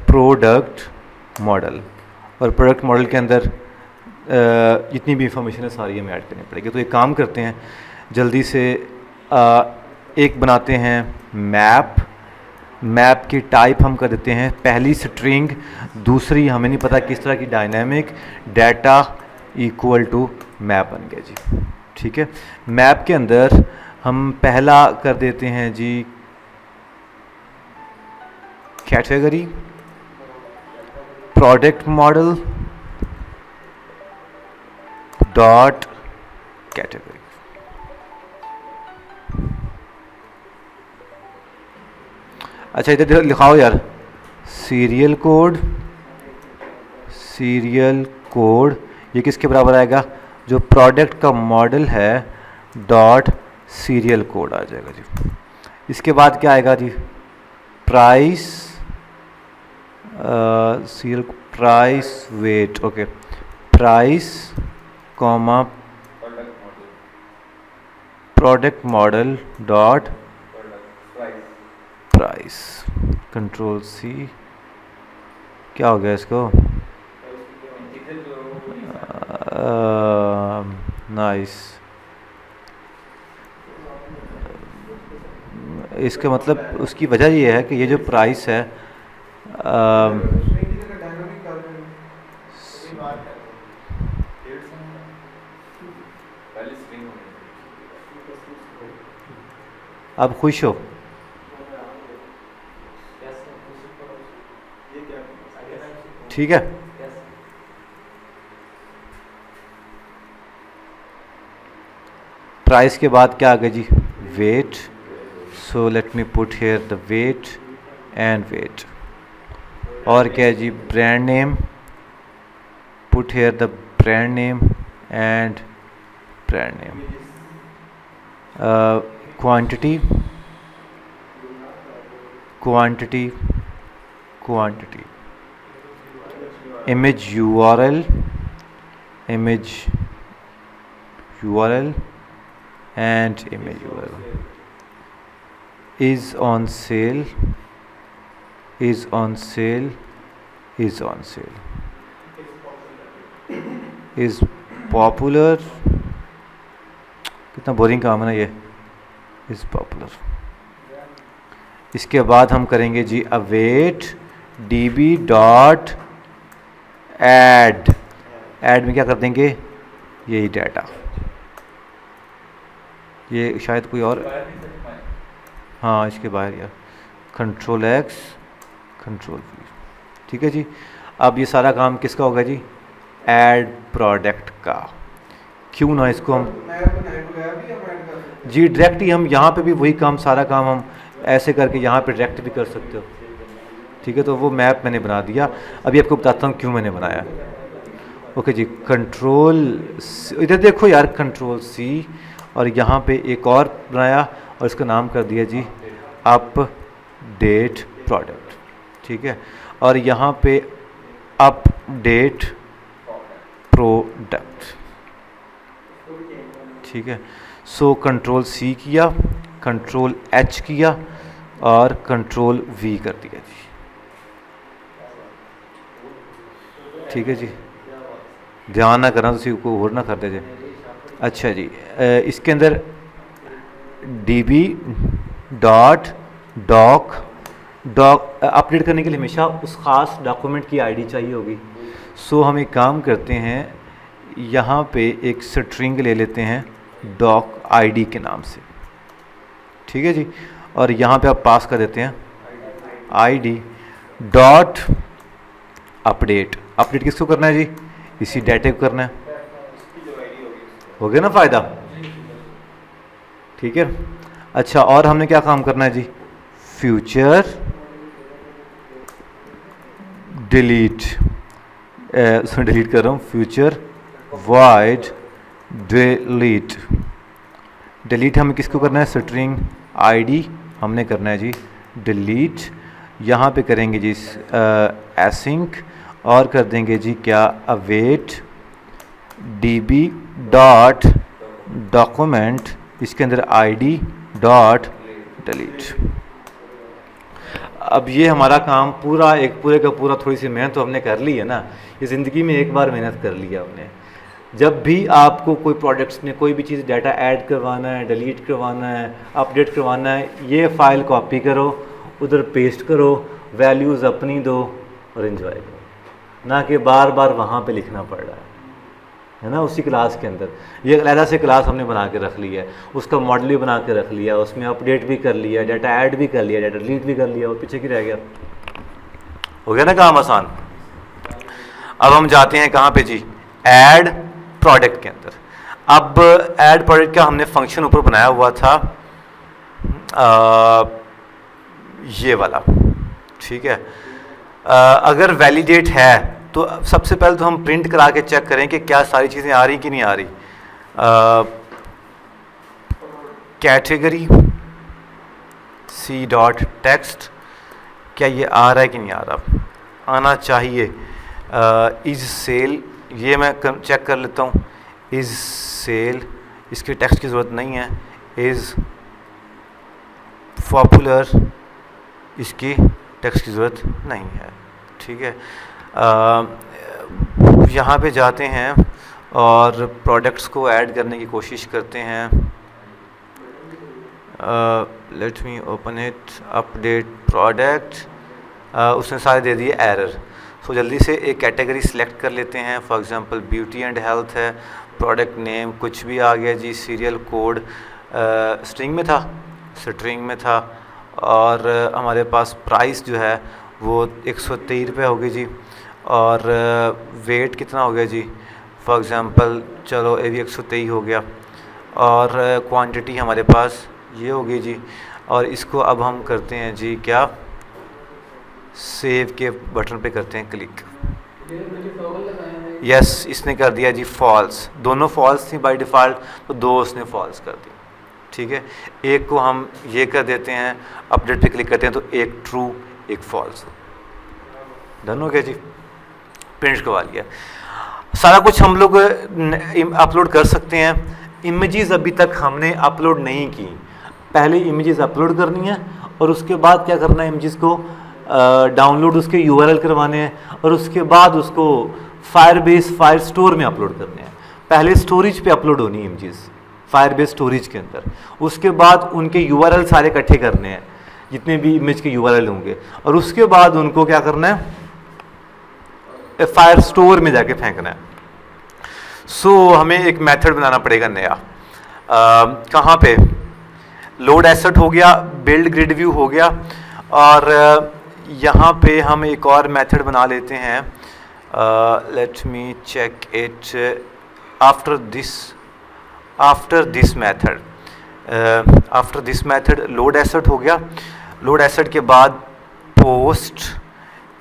प्रोडक्ट मॉडल, और प्रोडक्ट मॉडल के अंदर जितनी भी इंफॉर्मेशन है सारी हमें ऐड करनी पड़ेगी। तो एक काम करते हैं जल्दी से, एक बनाते हैं मैप। मैप की टाइप हम कर देते हैं पहली स्ट्रिंग, दूसरी हमें नहीं पता किस तरह की, dynamic data equal to map बन गया जी। ठीक है, मैप के अंदर हम पहला कर देते हैं जी category product model dot category. अच्छा, इधर लिखाओ यार, सीरियल कोड ये किसके बराबर आएगा? जो प्रोडक्ट का मॉडल है डॉट सीरियल कोड आ जाएगा जी। इसके बाद क्या आएगा जी? Price, serial price weight. Okay, price comma product model dot price, control C, क्या हो गया इसको, नाइस। इसका मतलब उसकी वजह ये है कि ये जो प्राइस है अब खुश हो, ठीक है। प्राइस के बाद क्या आ गया जी, weight, so let me put here the weight and weight. और क्या है जी, brand name, put here the brand name and brand name. Quantity, quantity, quantity. image URL, image URL and image URL is on sale, is on sale, is on sale, is popular, कितना boring काम है ना ये, is popular। इसके बाद हम करेंगे जी await db dot add, add में क्या कर देंगे, यही डाटा, ये शायद कोई और, हाँ इसके बाहर यार, कंट्रोल एक्स कंट्रोल वी, ठीक है जी। अब ये सारा काम किसका होगा जी, ऐड प्रोडक्ट का। क्यों ना इसको हम जी डायरेक्ट ही, हम यहाँ पे भी वही काम, सारा काम हम ऐसे करके यहाँ पे डायरेक्ट भी कर सकते हो, ठीक है। तो वो मैप मैंने बना दिया, अभी आपको बताता हूँ क्यों मैंने बनाया। ओके जी, कंट्रोल, इधर देखो यार, कंट्रोल सी, और यहाँ पे एक और बनाया और इसका नाम कर दिया जी अपडेट प्रोडक्ट, ठीक है। और यहाँ पे अपडेट प्रोडक्ट, ठीक है। सो कंट्रोल सी किया, कंट्रोल एच किया और कंट्रोल वी कर दिया जी, ठीक है जी। ध्यान ना करना, तो को और ना कर दे जे। अच्छा जी, इसके अंदर db dot doc, doc update करने के लिए हमेशा उस ख़ास डॉक्यूमेंट की आईडी चाहिए होगी। सो हम एक काम करते हैं, यहाँ पे एक स्ट्रिंग ले लेते हैं डॉक आईडी के नाम से, ठीक है जी। और यहाँ पे आप पास कर देते हैं आईडी डॉट अपडेट। अपडेट किसको करना है जी, इसी डाटे को करना है, हो गया ना फ़ायदा, ठीक है। अच्छा, और हमने क्या काम करना है जी, फ्यूचर डिलीट, उसमें डिलीट कर रहा हूँ, फ्यूचर वाइड डिलीट। डिलीट हमें किसको करना है, स्ट्रिंग आईडी हमने करना है जी डिलीट। यहाँ पे करेंगे जी एसिंक, और कर देंगे जी क्या, अवेट db डॉट डॉक्यूमेंट, इसके अंदर id डॉट डिलीट। अब ये हमारा काम पूरा, एक पूरे का पूरा, थोड़ी सी मेहनत तो हमने कर ली है ना, ये ज़िंदगी में एक बार मेहनत कर लिया हमने। जब भी आपको कोई प्रोडक्ट्स में कोई भी चीज़ डाटा ऐड करवाना है, डिलीट करवाना है, अपडेट करवाना है, ये फ़ाइल कॉपी करो, उधर पेस्ट करो, वैल्यूज़ अपनी दो और इन्जॉय करो, ना कि बार बार वहाँ पे लिखना पड़ रहा है ना। उसी क्लास के अंदर ये अलग से क्लास हमने बना के रख ली है, उसका मॉडल भी बना के रख लिया, उसमें अपडेट भी कर लिया, डाटा ऐड भी कर लिया, डाटा डिलीट भी कर लिया, और पीछे की रह गया, हो गया ना काम आसान। अब हम जाते हैं कहाँ पे जी, ऐड प्रोडक्ट के अंदर। अब ऐड प्रोडक्ट का हमने फंक्शन ऊपर बनाया हुआ था ये वाला, ठीक है। अगर वैलिडेट है तो सबसे पहले तो हम प्रिंट करा के चेक करें कि क्या सारी चीज़ें आ रही कि नहीं आ रही। कैटेगरी सी डॉट टेक्स्ट, क्या ये आ रहा है कि नहीं आ रहा, आना चाहिए। इज सेल ये मैं चेक कर लेता हूँ, इज़ सेल, इसके टेक्स्ट की ज़रूरत नहीं है, इज़ पॉपुलर, इसकी टेक्स्ट की ज़रूरत नहीं है, ठीक है। यहाँ पे जाते हैं और प्रोडक्ट्स को ऐड करने की कोशिश करते हैं। Let me open it, update product, उसने सारे दे दिए एरर। सो जल्दी से एक कैटेगरी सिलेक्ट कर लेते हैं, for example beauty and health है, प्रोडक्ट नेम कुछ भी आ गया जी, सीरियल कोड स्ट्रिंग में था, और हमारे पास प्राइस जो है वो 123 रुपये हो गई जी, और वेट कितना हो गया जी, फॉर एग्ज़ाम्पल चलो ये भी 123 हो गया, और क्वांटिटी हमारे पास ये हो गई जी। और इसको अब हम करते हैं जी क्या, सेव के बटन पे करते हैं क्लिक। यस, इसने कर दिया जी फॉल्स, दोनों फॉल्स थी बाय डिफ़ॉल्ट, तो दो उसने फॉल्स कर दी, ठीक है। एक को हम ये कर देते हैं, अपडेट पे क्लिक करते हैं तो एक ट्रू एक फॉल्स, डन हो गया जी, प्रिंट करवा लिया। सारा कुछ हम लोग अपलोड कर सकते हैं। इमेजेस अभी तक हमने अपलोड नहीं की, पहले इमेजेस अपलोड करनी है और उसके बाद क्या करना है, इमेजेस को डाउनलोड उसके यूआरएल करवाने हैं और उसके बाद उसको फायरबेस फायर स्टोर में अपलोड करने हैं। पहले स्टोरेज पे अपलोड होनी है इमेजेस, फायरबेस स्टोरेज के अंदर, उसके बाद उनके यूआरएल सारे इकट्ठे करने हैं, जितने भी इमेज के यूआरएल होंगे, और उसके बाद उनको क्या करना है, फायर स्टोर में जाके फेंकना है। सो हमें एक मेथड बनाना पड़ेगा नया, कहाँ पे, लोड एसेट हो गया, बिल्ड ग्रिड व्यू हो गया, और यहाँ पे हम एक और मेथड बना लेते हैं, let me check it after this method. Load asset हो गया, लोड एसेट के बाद पोस्ट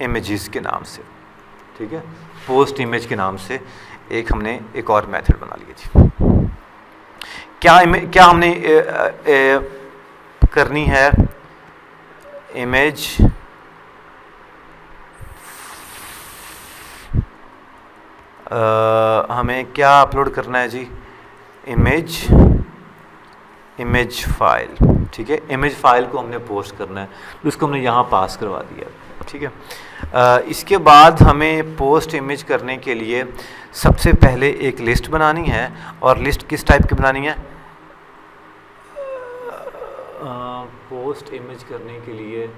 इमेजेस के नाम से, ठीक है, पोस्ट इमेज के नाम से हमने एक और मेथड बना लिया जी। क्या हमने करनी है, इमेज हमें क्या अपलोड करना है जी, इमेज फाइल, ठीक है, इमेज फाइल को हमने पोस्ट करना है, तो इसको हमने यहाँ पास करवा दिया, ठीक है। इसके बाद हमें पोस्ट इमेज करने के लिए सबसे पहले एक लिस्ट बनानी है, और लिस्ट किस टाइप की बनानी है, पोस्ट इमेज करने के लिए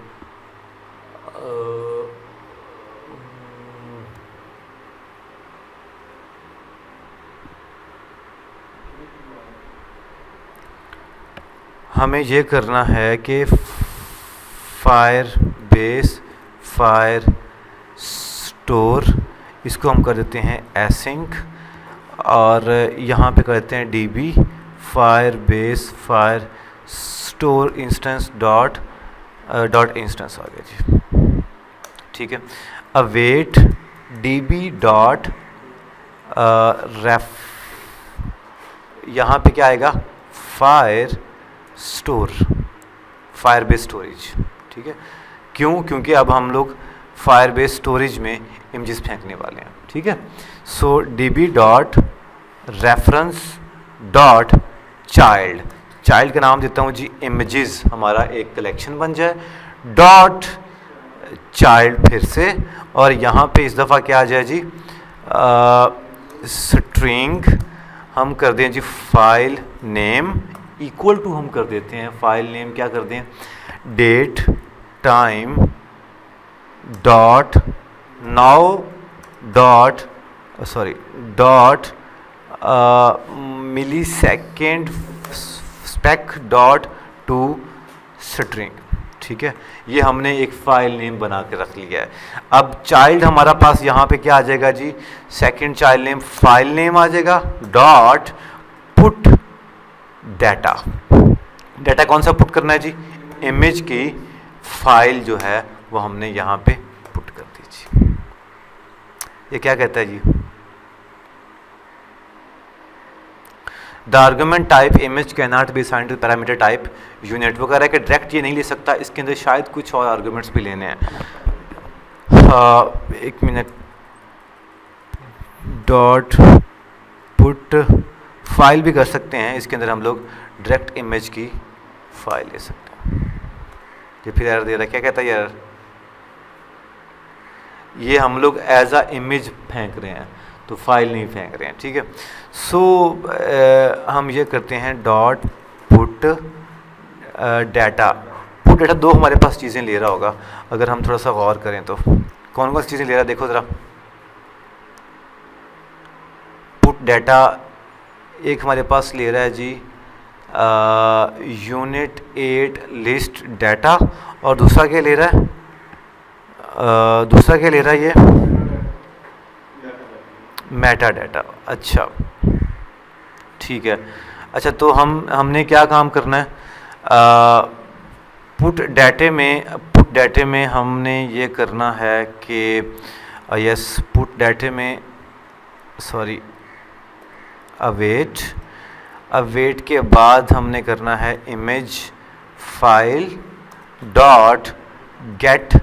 हमें ये करना है कि फायरबेस फायर स्टोर, इसको हम कर देते हैं एसिंक, और यहाँ पे कर देते हैं db Firebase Firestore instance dot instance आ गया जी, ठीक है। अवेट db डॉट रेफ, यहाँ पे क्या आएगा, फायर स्टोर, फायरबेस स्टोरेज, ठीक है। क्यों, क्योंकि अब हम लोग फायरबेस स्टोरेज में इमेजेस फेंकने वाले हैं, ठीक है। सो db dot reference dot child, child का नाम देता हूँ जी इमेजेस, हमारा एक कलेक्शन बन जाए, डॉट चाइल्ड फिर से, और यहाँ पे इस दफ़ा क्या आ जाए जी, स्ट्रिंग हम कर दें जी फाइल नेम इक्वल टू, हम कर देते हैं फाइल नेम क्या कर दें, date time dot now dot millisecond spec dot to string, ठीक है। ये हमने एक फाइल नेम बना के रख लिया है। अब चाइल्ड हमारा पास यहाँ पे क्या आ जाएगा जी, second child name file name आ जाएगा, डॉट पुट डाटा, डाटा कौन सा पुट करना है जी, इमेज की फाइल जो है वो हमने यहाँ पे पुट कर दी जी। ये क्या कहता है जी, the argument type image can not be assigned to parameter type unit, वो कह रहा है कि डायरेक्ट ये नहीं ले सकता, इसके अंदर शायद कुछ और आर्गुमेंट्स भी लेने हैं। एक मिनट, डॉट पुट फाइल भी कर सकते हैं, इसके अंदर हम लोग डायरेक्ट इमेज की फाइल ले सकते हैं। ये फिर एरर दे रहा है, क्या कहता है यार, ये हम लोग एज अ इमेज फेंक रहे हैं तो फाइल नहीं फेंक रहे हैं, ठीक है। सो हम ये करते हैं dot put data. Put data दो हमारे पास चीज़ें ले रहा होगा, अगर हम थोड़ा सा गौर करें तो कौन कौन सी चीज़ें ले रहा है देखो ज़रा। पुट डाटा एक हमारे पास ले रहा है जी यूनिट 8 लिस्ट डाटा, और दूसरा क्या ले रहा है, दूसरा क्या ले रहा है ये मेटा डाटा। अच्छा ठीक है। अच्छा तो हमने क्या काम करना है, पुट डाटे में हमने ये करना है कि यस पुट डाटे में सॉरी अवेट के बाद हमने करना है image file dot get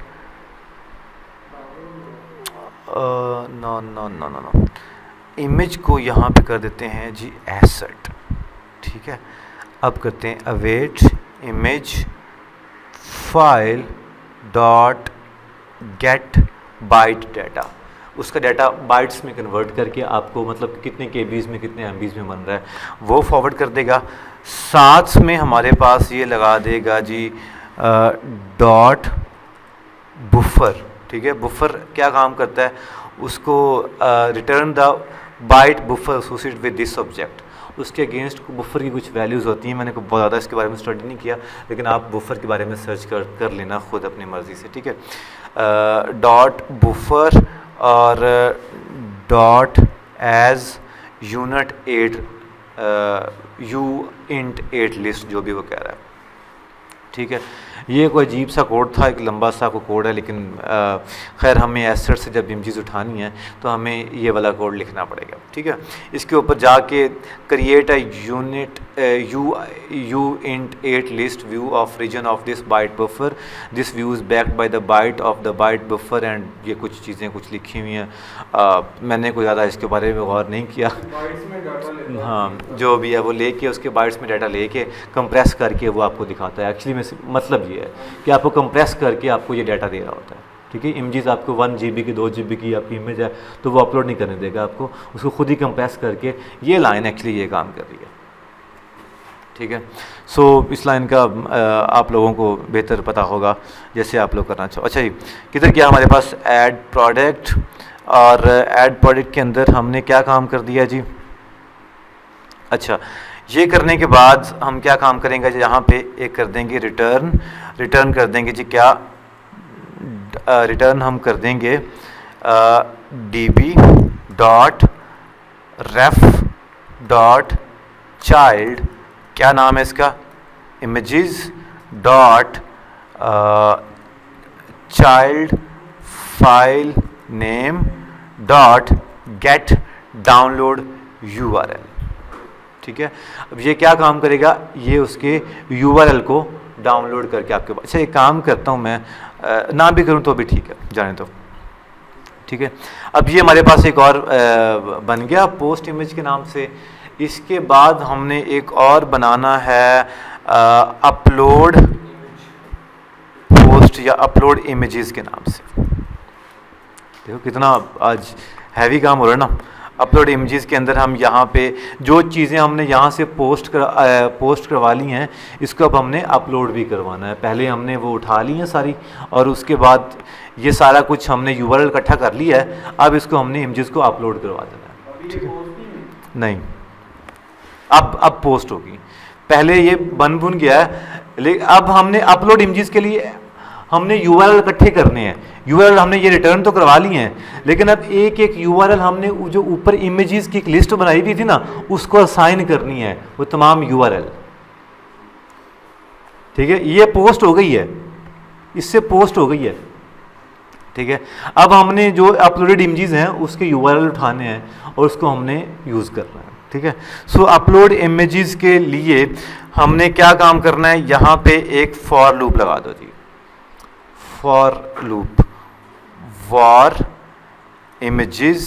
no image को यहाँ पे कर देते हैं जी एसेट, ठीक है। अब करते हैं await image file dot gate byte data, उसका डाटा बाइट्स में कन्वर्ट करके आपको मतलब कितने केबीज में कितने एमबीज में बन रहा है वो फॉरवर्ड कर देगा। साथ में हमारे पास ये लगा देगा जी डॉट बुफर, ठीक है। बुफर क्या काम करता है, उसको return the byte buffer associated with this object, उसके अगेंस्ट बुफर की कुछ वैल्यूज़ होती हैं। मैंने बहुत ज़्यादा इसके बारे में स्टडी नहीं किया, लेकिन आप बुफर के बारे में सर्च कर लेना खुद अपनी मर्ज़ी से, ठीक है। डॉट बुफर और dot as unit 8 U int 8 list, जो भी वो कह रहा है, ठीक है। ये कोई अजीब सा कोड था, एक लंबा सा को कोड है, लेकिन खैर हमें एसेट से जब इमेजेस उठानी है तो हमें ये वाला कोड लिखना पड़ेगा, ठीक है। इसके ऊपर जाके create a unit U int 8 list view of region of this byte buffer, this view is backed by the byte of the byte buffer, and ये कुछ चीज़ें कुछ लिखी हुई हैं। मैंने कोई ज़्यादा इसके बारे में गौर नहीं किया। हाँ जो भी है वो लेके उसके बाइट्स में डाटा लेके कंप्रेस करके वो आपको दिखाता है। एक्चुअली में मतलब ये है कि आपको कंप्रेस करके आपको ये डाटा दे रहा होता है, ठीक है। इमेजेस आपको 1 GB की 2 GB की आपकी इमेज है तो वो अपलोड नहीं करने देगा आपको, उसको खुद ही कंप्रेस करके ये लाइन एक्चुअली ये काम कर रही है, ठीक है। सो इस लाइन का आप लोगों को बेहतर पता होगा जैसे आप लोग करना चाहो। अच्छा जी किधर क्या हमारे पास ऐड प्रोडक्ट, और ऐड प्रोडक्ट के अंदर हमने क्या काम कर दिया जी। अच्छा ये करने के बाद हम क्या काम करेंगे, यहाँ पे एक कर देंगे रिटर्न कर देंगे जी, क्या रिटर्न हम कर देंगे db डॉट रेफ डॉट चाइल्ड, क्या नाम है इसका, images dot child file name dot gate download URL, ठीक है। अब ये क्या काम करेगा, ये उसके URL को डाउनलोड करके आपके पास। अच्छा एक काम करता हूँ मैं, ना भी करूँ तो भी ठीक है, जाने दो, ठीक है। अब ये हमारे पास एक और बन गया पोस्ट इमेज के नाम से। इसके बाद हमने एक और बनाना है अपलोड पोस्ट या अपलोड इमेजेस के नाम से। देखो कितना आज हैवी काम हो रहा है ना। अपलोड इमेजेस के अंदर हम यहाँ पे जो चीज़ें हमने यहाँ से पोस्ट करवा ली हैं इसको अब हमने अपलोड भी करवाना है। पहले हमने वो उठा ली हैं सारी, और उसके बाद ये सारा कुछ हमने URL इकट्ठा कर लिया है, अब इसको हमने इमेजेस को अपलोड करवा देना है, ठीक है। नहीं अब पोस्ट होगी, पहले ये बन गया है, लेकिन अब हमने अपलोड इमेजेस के लिए हमने URL इकट्ठे करने हैं। URL हमने ये रिटर्न तो करवा लिए हैं, लेकिन अब एक एक URL हमने जो ऊपर इमेजेस की एक लिस्ट बनाई हुई थी ना उसको असाइन करनी है वो तमाम URL, ठीक है। ये पोस्ट हो गई है, इससे पोस्ट हो गई है, ठीक है। अब हमने जो अपलोडेड इमेजेस हैं उसके URL उठाने हैं और उसको हमने यूज़ करना है, ठीक है। सो अपलोड इमेजेस के लिए हमने क्या काम करना है, यहाँ पे एक फॉर लूप लगा दो जी, for loop var images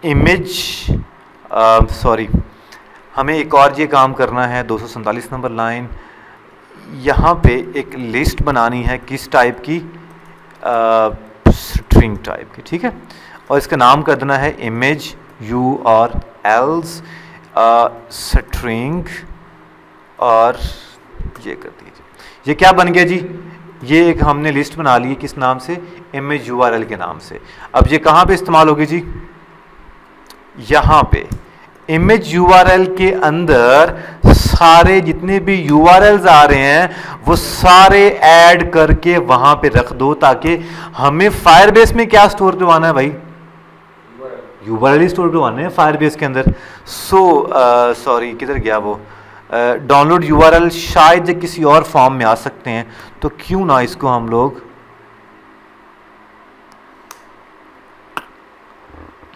image, sorry, हमें एक और ये काम करना है 247 नंबर लाइन, यहाँ पे एक लिस्ट बनानी है किस टाइप की, स्ट्रिंग टाइप की, ठीक है। और इसका नाम कर देना है इमेज URLs स्ट्रिंग, और ये कर दीजिए। ये क्या बन गया जी, ये एक हमने लिस्ट बना ली किस नाम से, इमेज URL के नाम से। अब ये कहाँ पे इस्तेमाल होगी जी, यहाँ पे इमेज URL के अंदर सारे जितने भी URLs आ रहे हैं वो सारे ऐड करके वहां पे रख दो, ताकि हमें फायरबेस में क्या स्टोर करवाना है भाई, URL स्टोर करवाने हैं फायरबेस के अंदर। सॉरी किधर गया वो, डाउनलोड URL शायद ये किसी और फॉर्म में आ सकते हैं, तो क्यों ना इसको हम लोग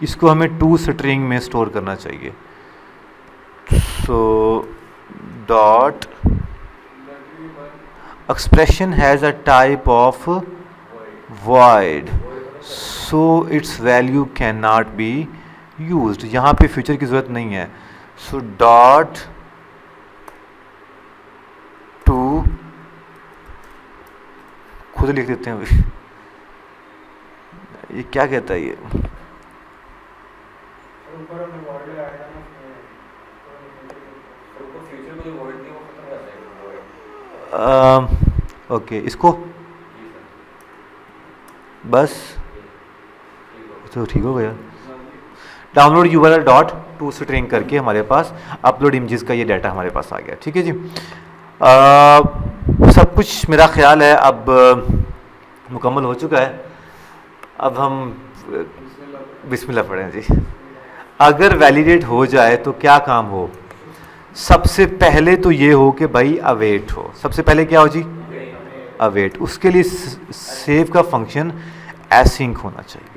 इसको हमें टू स्ट्रिंग में स्टोर करना चाहिए। So dot expression has a type of void, so its value cannot be used। यहाँ पे फ्यूचर की ज़रूरत नहीं है। सो डॉट टू, खुद लिख देते हैं भाई, ये क्या कहता है ये, ओके इसको बस तो ठीक हो गया। Download URL dot to string करके हमारे पास अपलोड इमेजेस का ये डाटा हमारे पास आ गया, ठीक है जी। सब कुछ मेरा ख्याल है अब मुकम्मल हो चुका है। अब हम बिस्मिल्लाह पढ़ें जी। अगर वैलिडेट हो जाए तो क्या काम हो, सबसे पहले तो ये हो कि भाई अवेट हो, सबसे पहले क्या हो जी, अवेट। उसके लिए सेव का फंक्शन एसिंक होना चाहिए,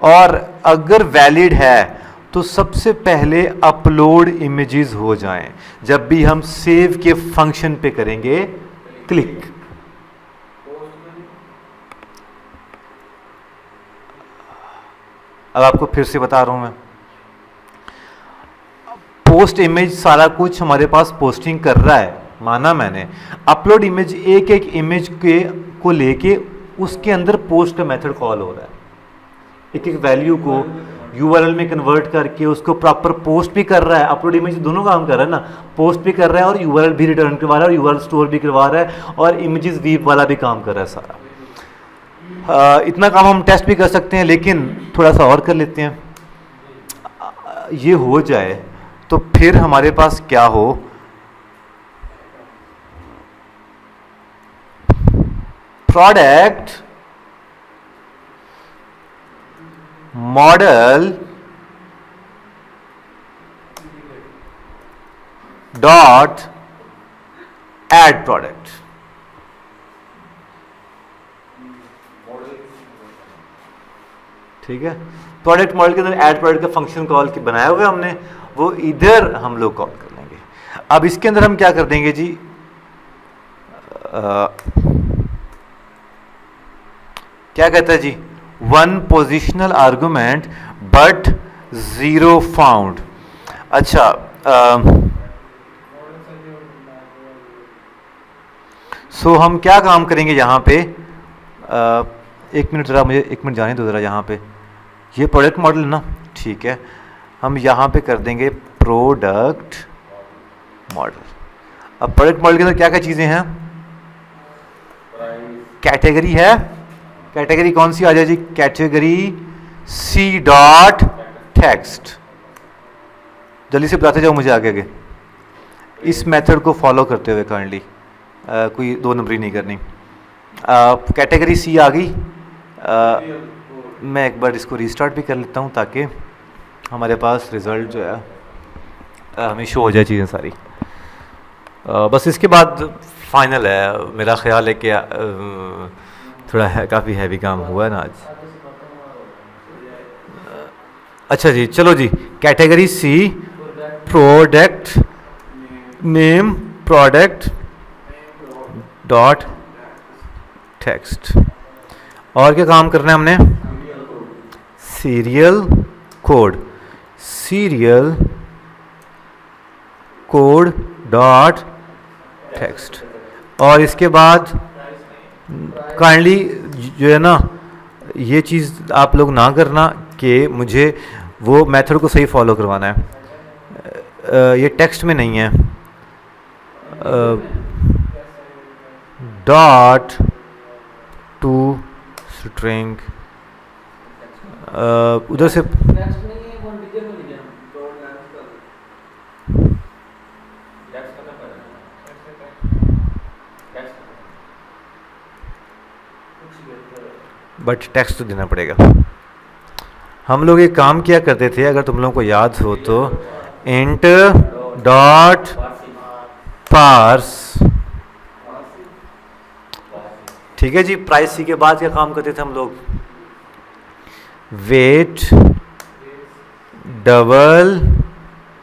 और अगर वैलिड है तो सबसे पहले अपलोड इमेजेस हो जाएं जब भी हम सेव के फंक्शन पे करेंगे क्लिक। अब आपको फिर से बता रहा हूं मैं, पोस्ट इमेज सारा कुछ हमारे पास पोस्टिंग कर रहा है, माना मैंने। अपलोड इमेज एक एक इमेज के को लेके उसके अंदर पोस्ट का मेथड कॉल हो रहा है, एक एक वैल्यू को URL में कन्वर्ट करके उसको प्रॉपर पोस्ट भी कर रहा है। अपलोड इमेज दोनों काम कर रहा है ना, पोस्ट भी कर रहा है और URL भी रिटर्न करवा रहा है और URL स्टोर भी करवा रहा है और इमेजेस वीव वाला भी काम कर रहा है सारा। इतना काम हम टेस्ट भी कर सकते हैं, लेकिन थोड़ा सा और कर लेते हैं। ये हो जाए तो फिर हमारे पास क्या हो, product model dot add product. ठीक है, प्रोडक्ट मॉडल के अंदर ऐड प्रोडक्ट का फंक्शन कॉल के बनाया हुआ है हमने, वो इधर हम लोग कॉल कर लेंगे। अब इसके अंदर हम क्या कर देंगे जी, क्या कहता है जी, one positional argument but zero found. अच्छा, सो हम क्या काम करेंगे यहाँ पे, एक मिनट ज़रा, मुझे एक मिनट जाने दो ज़रा। यहाँ पे ये प्रोडक्ट मॉडल है ना, ठीक है, हम यहाँ पे कर देंगे प्रोडक्ट मॉडल। अब प्रोडक्ट मॉडल के अंदर क्या क्या चीज़ें हैं, कैटेगरी है, कैटेगरी कौन सी आ जाए जी, कैटेगरी C डॉट टेक्स्ट। जल्दी से बताते जाओ मुझे आगे आगे, इस मेथड को फॉलो करते हुए काइंडली, कोई दो नंबरी नहीं करनी। कैटेगरी C आ गई। मैं एक बार इसको रीस्टार्ट भी कर लेता हूँ ताकि हमारे पास रिज़ल्ट जो है हमें शो हो जाए चीज़ें सारी। बस इसके बाद फाइनल है। मेरा ख्याल है कि थोड़ा है, काफ़ी हैवी काम हुआ है ना आज। अच्छा जी, चलो जी, category C, product name product dot text. और क्या काम करना है हमने, serial code, serial code dot text. और इसके बाद काइंडली जो है ना, ये चीज़ आप लोग ना करना कि मुझे वो मेथड को सही फॉलो करवाना है, ये टेक्स्ट में नहीं है। डॉट टू स्ट्रिंग, उधर से बट टेक्स्ट तो देना पड़ेगा। हम लोग एक काम किया करते थे, अगर तुम लोगों को याद हो तो, इंट डॉट पार्स, ठीक है जी। प्राइसी के बाद क्या काम करते थे हम लोग, weight double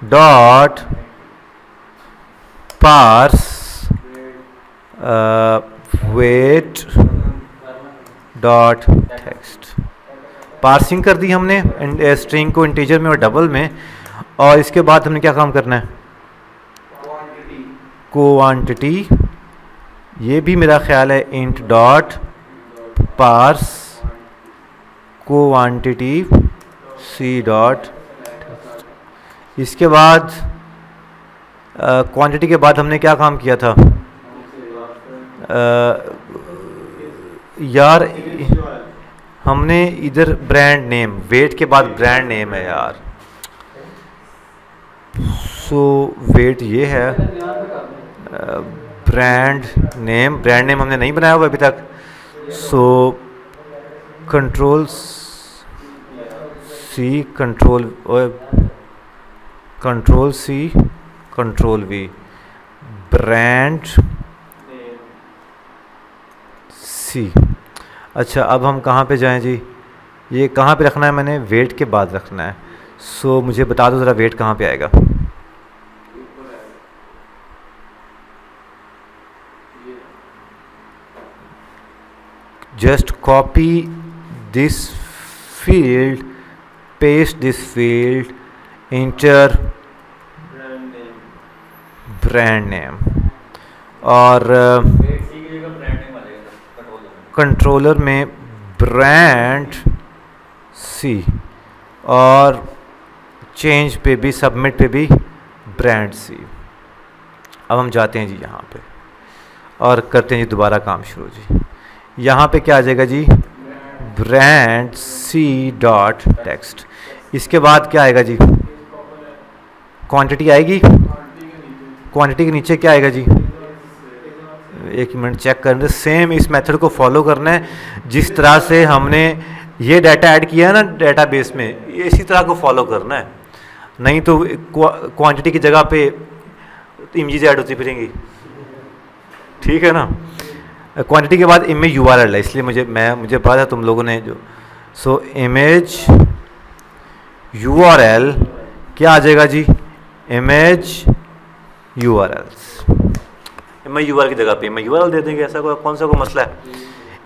dot parse, weight dot text. Parsing कर दी हमने स्ट्रिंग को इंटीजर में और डबल में, और इसके बाद हमने क्या काम करना है, क्वांटिटी, ये भी मेरा ख्याल है int dot parse quantity C dot. इसके बाद क्वांटिटी के बाद हमने क्या काम किया था, यार हमने इधर ब्रांड नेम, वेट के बाद ब्रांड नेम है यार। सो वेट ये है, ब्रांड नेम हमने नहीं बनाया हुआ अभी तक। So control C control V, brand C. अच्छा, अब हम कहाँ पे जाएं जी, ये कहाँ पे रखना है, मैंने वेट के बाद रखना है। सो मुझे बता दो ज़रा वेट कहाँ पे आएगा। Just copy this field, paste this field, inter brand name, और कंट्रोलर में ब्रांड सी, और चेंज पे भी, सबमिट पे भी ब्रांड सी। अब हम जाते हैं जी यहाँ पे और करते हैं जी दोबारा काम शुरू जी। यहाँ पे क्या आ जाएगा जी, ब्रांड सी डॉट टेक्स्ट। इसके बाद क्या आएगा जी, क्वांटिटी आएगी। क्वांटिटी के नीचे क्या आएगा जी, एक मिनट चेक करने, सेम इस मेथड को फॉलो करना है जिस तरह से हमने ये डाटा ऐड किया है ना डेटाबेस में, ये इसी तरह को फॉलो करना है। नहीं तो क्वांटिटी की जगह पे इमेजेस ऐड होती फिरेंगी, ठीक है ना। क्वांटिटी के बाद इमेज यूआरएल है, इसलिए मुझे पता था तुम लोगों ने जो। सो इमेज यूआरएल क्या आ जाएगा जी, इमेज यूआरएल्स, इमेज यूआरएल की जगह पे इमेज यूआरएल दे देंगे, ऐसा कौन सा कोई मसला है।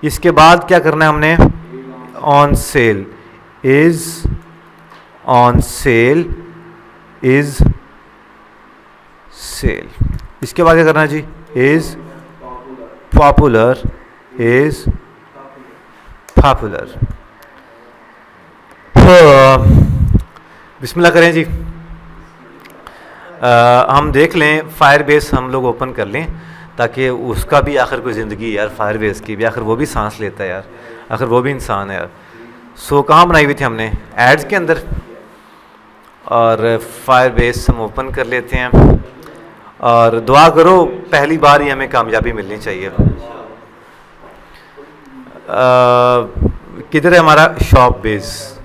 इसके बाद क्या करना है हमने, ऑन सेल इज सेल। इसके बाद क्या करना है जी, इज पॉपुलर बिस्मिल्लाह करें जी। हम देख लें, फायरबेस हम लोग ओपन कर लें ताकि उसका भी आखिर कोई ज़िंदगी यार, फायरबेस की भी आखिर वो भी सांस लेता है यार, आखिर वो भी इंसान है यार। सो कहाँ बनाई हुई थी हमने, एड्स के अंदर, और फायरबेस हम ओपन कर लेते हैं और दुआ करो पहली बार ही हमें कामयाबी मिलनी चाहिए। किधर है हमारा शॉप बेस,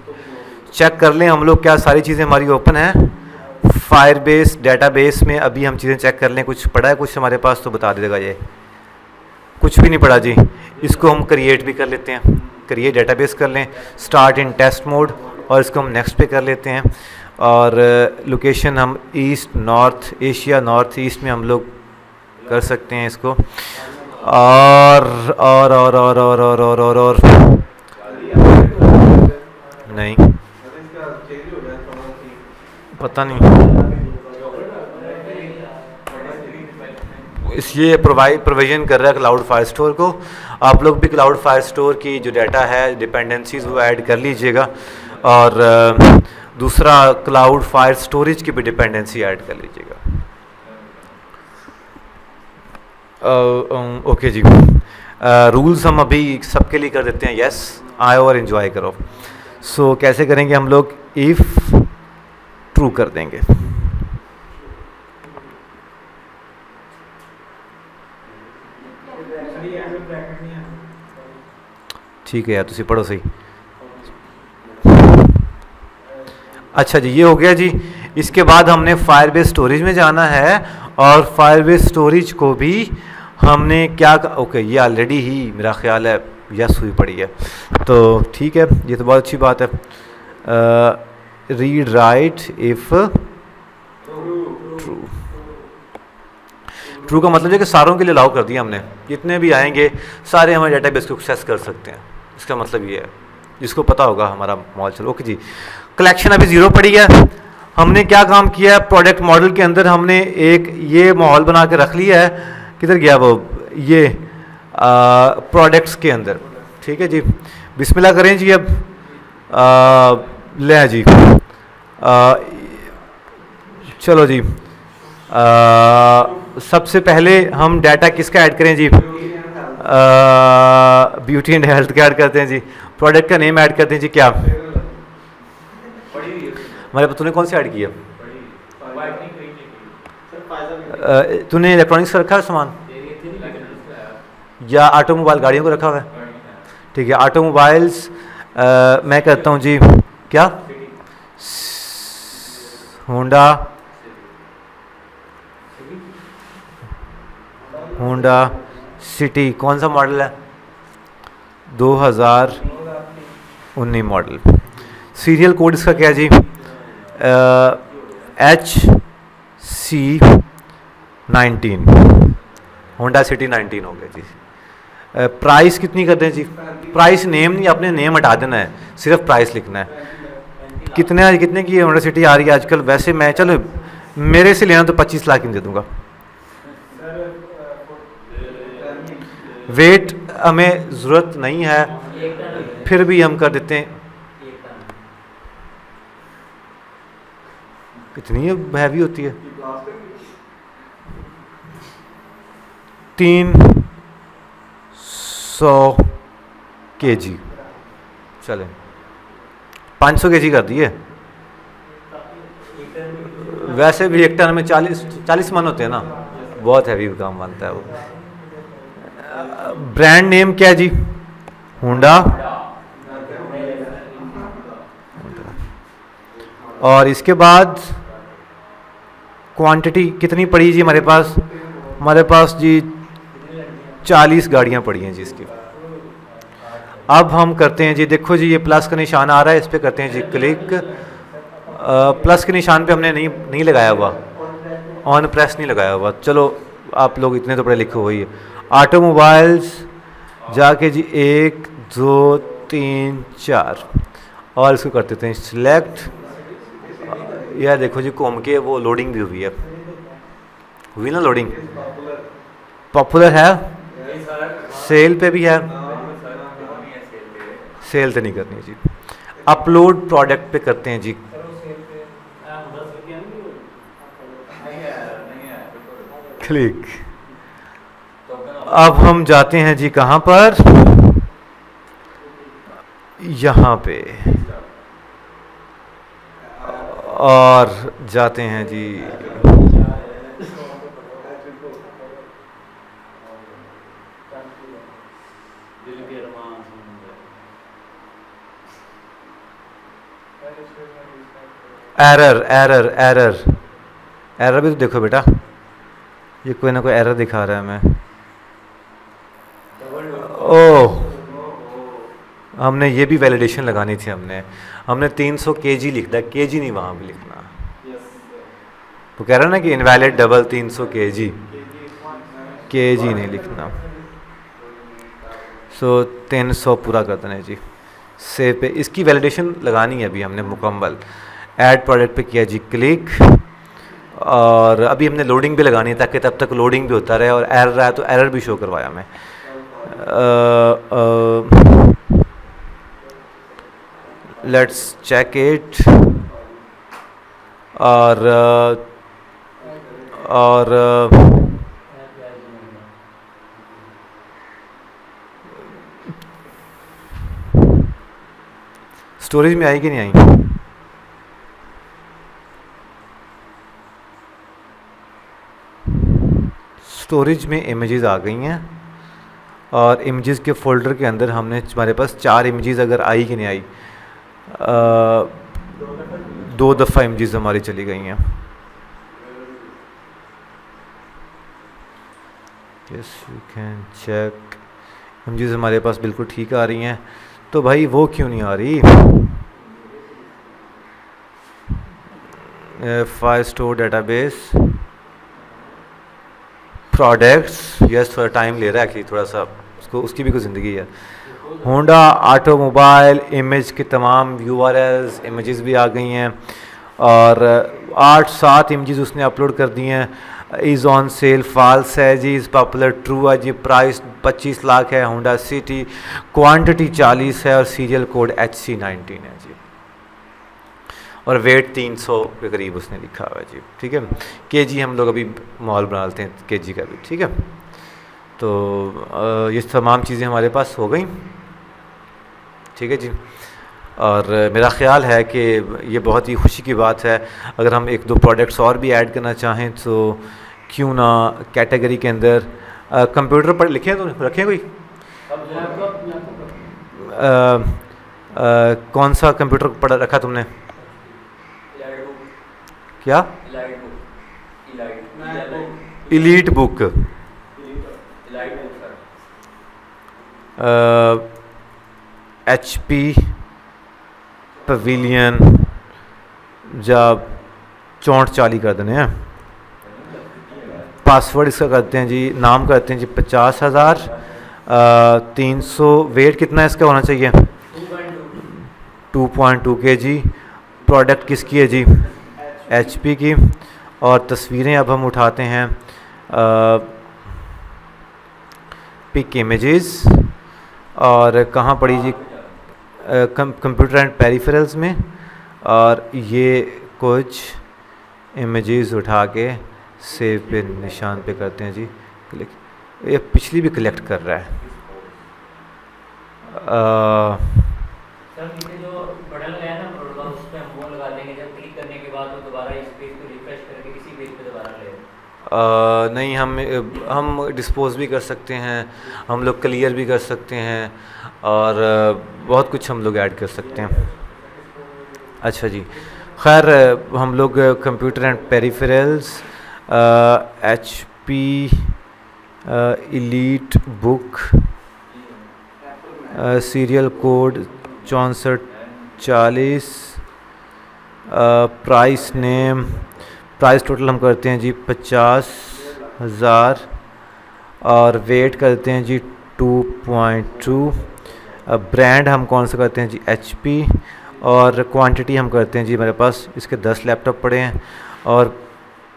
चेक कर लें हम लोग क्या सारी चीज़ें हमारी ओपन हैं। फायरबेस डेटाबेस में अभी हम चीज़ें चेक कर लें, कुछ पड़ा है कुछ हमारे पास तो बता देगा। ये कुछ भी नहीं पड़ा जी, इसको हम क्रिएट भी कर लेते हैं, क्रिएट डेटाबेस कर लें, स्टार्ट इन टेस्ट मोड, और इसको हम नेक्स्ट पे कर लेते हैं। और लोकेशन हम east north Asia north east में हम लोग कर सकते हैं इसको। और नहीं पता नहीं ये प्रोविजन कर रहा है क्लाउड फायर स्टोर को। आप लोग भी क्लाउड फायर स्टोर की जो डाटा है डिपेंडेंसीज वो ऐड कर लीजिएगा, और दूसरा क्लाउड फायर स्टोरेज की भी डिपेंडेंसी ऐड कर लीजिएगा। ओके जी, रूल्स हम अभी सबके लिए कर देते हैं। यस, आओ और एंजॉय करो। सो कैसे करेंगे हम लोग? इफ़ ट्रू कर देंगे। ठीक है यार, तुसी पढ़ो सही। अच्छा जी, ये हो गया जी। इसके बाद हमने फायरबेस स्टोरेज में जाना है, और फायरबेस स्टोरेज को भी हमने क्या ओके, ये ऑलरेडी ही मेरा ख्याल है यस हुई पड़ी है, तो ठीक है, ये तो बहुत अच्छी बात है। Read write if true. True का मतलब है कि सारों के लिए अलाउ कर दिया हमने, जितने भी आएंगे सारे हमारे डेटाबेस को एक्सेस कर सकते हैं। इसका मतलब ये है, जिसको पता होगा हमारा मॉडल। चलो ओके जी, कलेक्शन अभी 0 पड़ी है। हमने क्या काम किया है? प्रोडक्ट मॉडल के अंदर हमने एक ये माहौल बना के रख लिया है। किधर गया वो? ये प्रोडक्ट्स के अंदर। ठीक है जी, बिस्मिल्लाह करें जी। अब ले जी, चलो जी, सबसे पहले हम डाटा किसका ऐड करें जी? ब्यूटी एंड हेल्थ का ऐड करते हैं जी। प्रोडक्ट का नेम ऐड करते हैं जी। क्या हमारे तूने कौन सी ऐड की है? तूने इलेक्ट्रॉनिक्स रखा है सामान, या ऑटोमोबाइल गाड़ियों को रखा हुआ है? ठीक है, ऑटोमोबाइल्स मैं करता हूँ जी। क्या? Honda city. कौन सा मॉडल है? 2019 मॉडल। सीरियल कोड इसका क्या है जी? HC19। होंडा सिटी 19 हो गया जी। प्राइस कितनी कर दें जी? प्राइस नेम नहीं, अपने नेम हटा देना है, सिर्फ प्राइस लिखना है। कितने की होंडा सिटी आ रही है आजकल? वैसे मैं, चलो मेरे से लेना तो 25 लाख की दे दूंगा। वेट हमें ज़रूरत नहीं है, फिर भी हम कर देते हैं। कितनी हैवी होती है? 300 kg। चले 500 kg कर दिए। वैसे भी एक टन में 40 मन होते हैं ना, बहुत हैवी काम बनता है वो। ब्रांड नेम क्या है जी? होंडा। और इसके बाद क्वांटिटी कितनी पड़ी जी हमारे पास? हमारे पास जी 40 गाड़ियां पड़ी हैं जी इसकी। अब हम करते हैं जी, देखो जी ये प्लस का निशान आ रहा है, इस पर करते हैं जी क्लिक। प्लस के निशान पे हमने नहीं लगाया हुआ, ऑन प्रेस नहीं लगाया हुआ। चलो आप लोग इतने तो पढ़े लिखे हुए ही है। ऑटोमोबाइल्स जाके जी 1 2 3 4, और इसको कर देते हैं सिलेक्ट। यार देखो जी घूम के वो लोडिंग भी हुई है, हुई ना लोडिंग? पॉपुलर है, सेल पे भी है, सेल तो नहीं करनी जी। अपलोड प्रोडक्ट पे करते हैं जी क्लिक। अब हम जाते हैं जी कहाँ पर? यहाँ पे, और जाते हैं जी एरर भी तो देखो बेटा, ये कोई ना कोई एरर दिखा रहा है हमें। ओह, हमने ये भी वैलिडेशन लगानी थी। हमने 300 kg लिखना है, kg नहीं वहाँ भी लिखना। वो कह रहा है ना कि इनवैलिड डबल 300 kg नहीं लिखना। सो 300 पूरा कर देना जी। सेव पे इसकी वैलिडेशन लगानी है अभी हमने मुकम्मल। ऐड प्रोडक्ट पे किया जी क्लिक, और अभी हमने लोडिंग भी लगानी है ताकि तब तक लोडिंग भी होता रहे, और एरर रहा है तो एरर भी शो करवाया मैं। Let's check it. और स्टोरेज में आई कि नहीं आई? स्टोरेज में इमेजेस आ गई हैं, और इमेजेस के फोल्डर के अंदर हमने, हमारे पास 4 इमेजेस अगर आई कि नहीं आई, 2 दफ़ा इमेजेस हमारी चली गई हैं। Yes you can check, images हमारे पास बिल्कुल ठीक आ रही हैं। तो भाई वो क्यों नहीं आ रही? File store database products, yes थोड़ा टाइम ले रहा है कि थोड़ा सा उसको, उसकी भी कोई ज़िंदगी है। होंडा ऑटोमोबाइल इमेज के तमाम URLs इमेजेस भी आ गई हैं, और 8-7 इमेजेस उसने अपलोड कर दी हैं। इज़ ऑन सेल फॉल्स है जी, इज़ पॉपुलर ट्रू है जी, प्राइस 25 लाख है, होंडा सिटी, क्वांटिटी 40 है, और सीरियल कोड HC19 है जी, और वेट 300 के करीब उसने लिखा हुआ है जी। ठीक है, केजी हम लोग अभी मॉल बना लेते हैं केजी का भी। ठीक है, तो ये तमाम चीज़ें हमारे पास हो गई। ठीक है जी, और मेरा ख़्याल है कि ये बहुत ही खुशी की बात है। अगर हम 1-2 प्रोडक्ट्स और भी ऐड करना चाहें तो क्यों ना कैटेगरी के अंदर कंप्यूटर पर लिखें, तो रखें कोई कौन सा कंप्यूटर पढ़ा रखा तुमने? क्या? इलीट बुक, HP पवेलियन, जब 64 कर देने हैं। पासवर्ड इसका करते हैं जी, नाम करते हैं जी 50,000, 300, वेट कितना इसका होना चाहिए? 2.2 kg। प्रोडक्ट किसकी है जी? HP की। और तस्वीरें अब हम उठाते हैं, पिक इमेजेस, और कहाँ पड़ी जी? कंप्यूटर एंड पेरिफेरल्स में, और ये कुछ इमेजेस उठा के सेव पे निशान पे करते हैं जी क्लिक। ये पिछली भी कलेक्ट कर रहा है। सर नीचे जो बटन लगाया ना प्रोटोकॉल, उस पे हम वो लगा देंगे, जब क्लिक करने के बाद वो दोबारा इस पेज को रिफ्रेश करके किसी पेज पे दोबारा ले। नहीं, हम डिस्पोज भी कर सकते हैं, हम लोग क्लियर भी कर सकते हैं, और बहुत कुछ हम लोग ऐड कर सकते हैं। अच्छा जी, खैर हम लोग computer and peripherals, HP elite book, serial code 6440, price name, price total हम करते हैं जी 50,000, और वेट करते हैं जी 2.2, ब्रांड हम कौन सा करते हैं जी? HP, और क्वांटिटी हम करते हैं जी, मेरे पास इसके 10 लैपटॉप पड़े हैं, और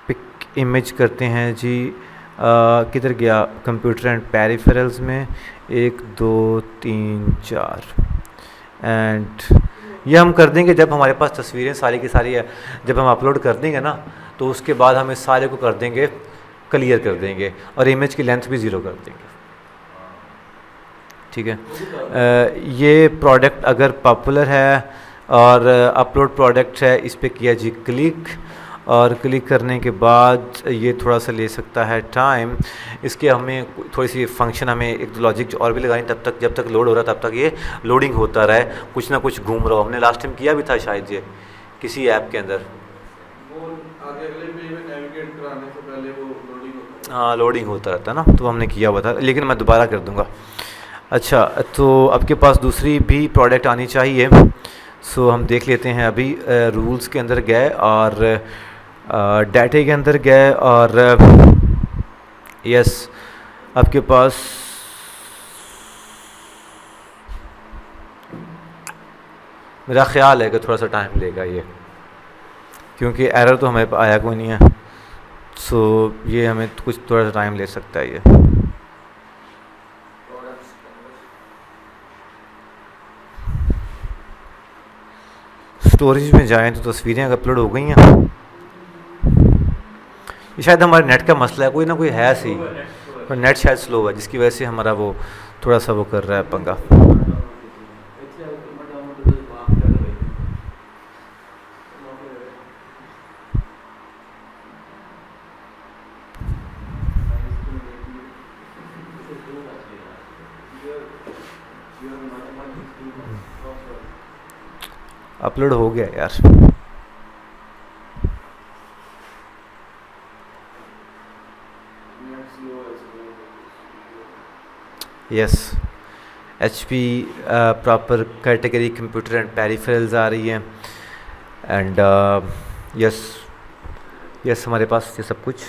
पिक इमेज करते हैं जी, किधर गया? कंप्यूटर एंड पेरिफेरल्स में 1 2 3 4, एंड ये हम कर देंगे जब हमारे पास तस्वीरें सारी की सारी है, जब हम अपलोड कर देंगे ना, तो उसके बाद हम इस सारे को कर देंगे, क्लियर कर देंगे, और इमेज की लेंथ भी 0 कर देंगे। ठीक है, ये प्रोडक्ट अगर पॉपुलर है और अपलोड प्रोडक्ट है, इस पे किया जी क्लिक, और क्लिक करने के बाद ये थोड़ा सा ले सकता है टाइम। इसके हमें थोड़ी सी फंक्शन, हमें एक लॉजिक और भी लगानी, तब तक जब तक लोड हो रहा है तब तक ये लोडिंग होता रहे, कुछ ना कुछ घूम रहा हो। हमने लास्ट टाइम किया भी था शायद ये किसी ऐप के अंदर, हाँ लोडिंग होता रहता है ना, तो हमने किया हुआ था, लेकिन मैं दोबारा कर दूँगा। अच्छा, तो आपके पास दूसरी भी प्रोडक्ट आनी चाहिए, सो हम देख लेते हैं। अभी रूल्स के अंदर गए और डाटे के अंदर गए, और यस आपके पास मेरा ख्याल है कि थोड़ा सा टाइम लेगा ये। क्योंकि एरर तो हमें आया कोई नहीं है। सो ये हमें कुछ थोड़ा सा टाइम ले सकता है ये। स्टोरेज में जाएं तो तस्वीरें अपलोड हो गई हैं। ये शायद हमारे नेट का मसला है, कोई ना कोई है सही, पर नेट शायद स्लो है जिसकी वजह से हमारा वो थोड़ा सा वो कर रहा है पंगा। अपलोड हो गया यार। Yes, HP proper category computer and peripherals आ रही है। एंड यस यस, हमारे पास ये सब कुछ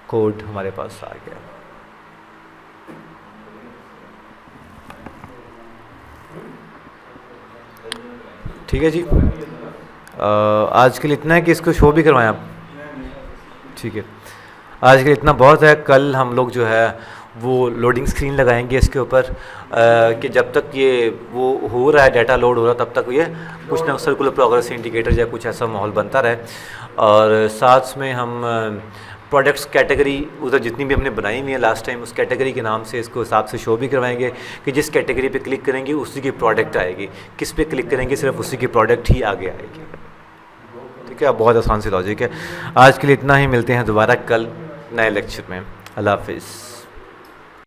कोड हमारे पास आ गया। ठीक है जी, आज के लिए इतना है कि इसको शो भी करवाएं आप। ठीक है, आज के लिए इतना बहुत है। कल हम लोग जो है वो लोडिंग स्क्रीन लगाएंगे इसके ऊपर कि जब तक ये वो हो रहा है, डाटा लोड हो रहा है, तब तक ये कुछ ना सर्कुलर प्रोग्रेस इंडिकेटर या कुछ ऐसा माहौल बनता रहे। और साथ में हम प्रोडक्ट्स कैटेगरी उधर जितनी भी हमने बनाई हुई है लास्ट टाइम, उस कैटेगरी के नाम से इसको हिसाब से शो भी करवाएंगे कि जिस कैटेगरी पे क्लिक करेंगे उसी की प्रोडक्ट आएगी, किस पे क्लिक करेंगे सिर्फ उसी की प्रोडक्ट ही आगे आएगी। ठीक है, बहुत आसान सी लॉजिक है। आज के लिए इतना ही, मिलते हैं दोबारा कल नए लेक्चर में। अल्लाह हाफिज़।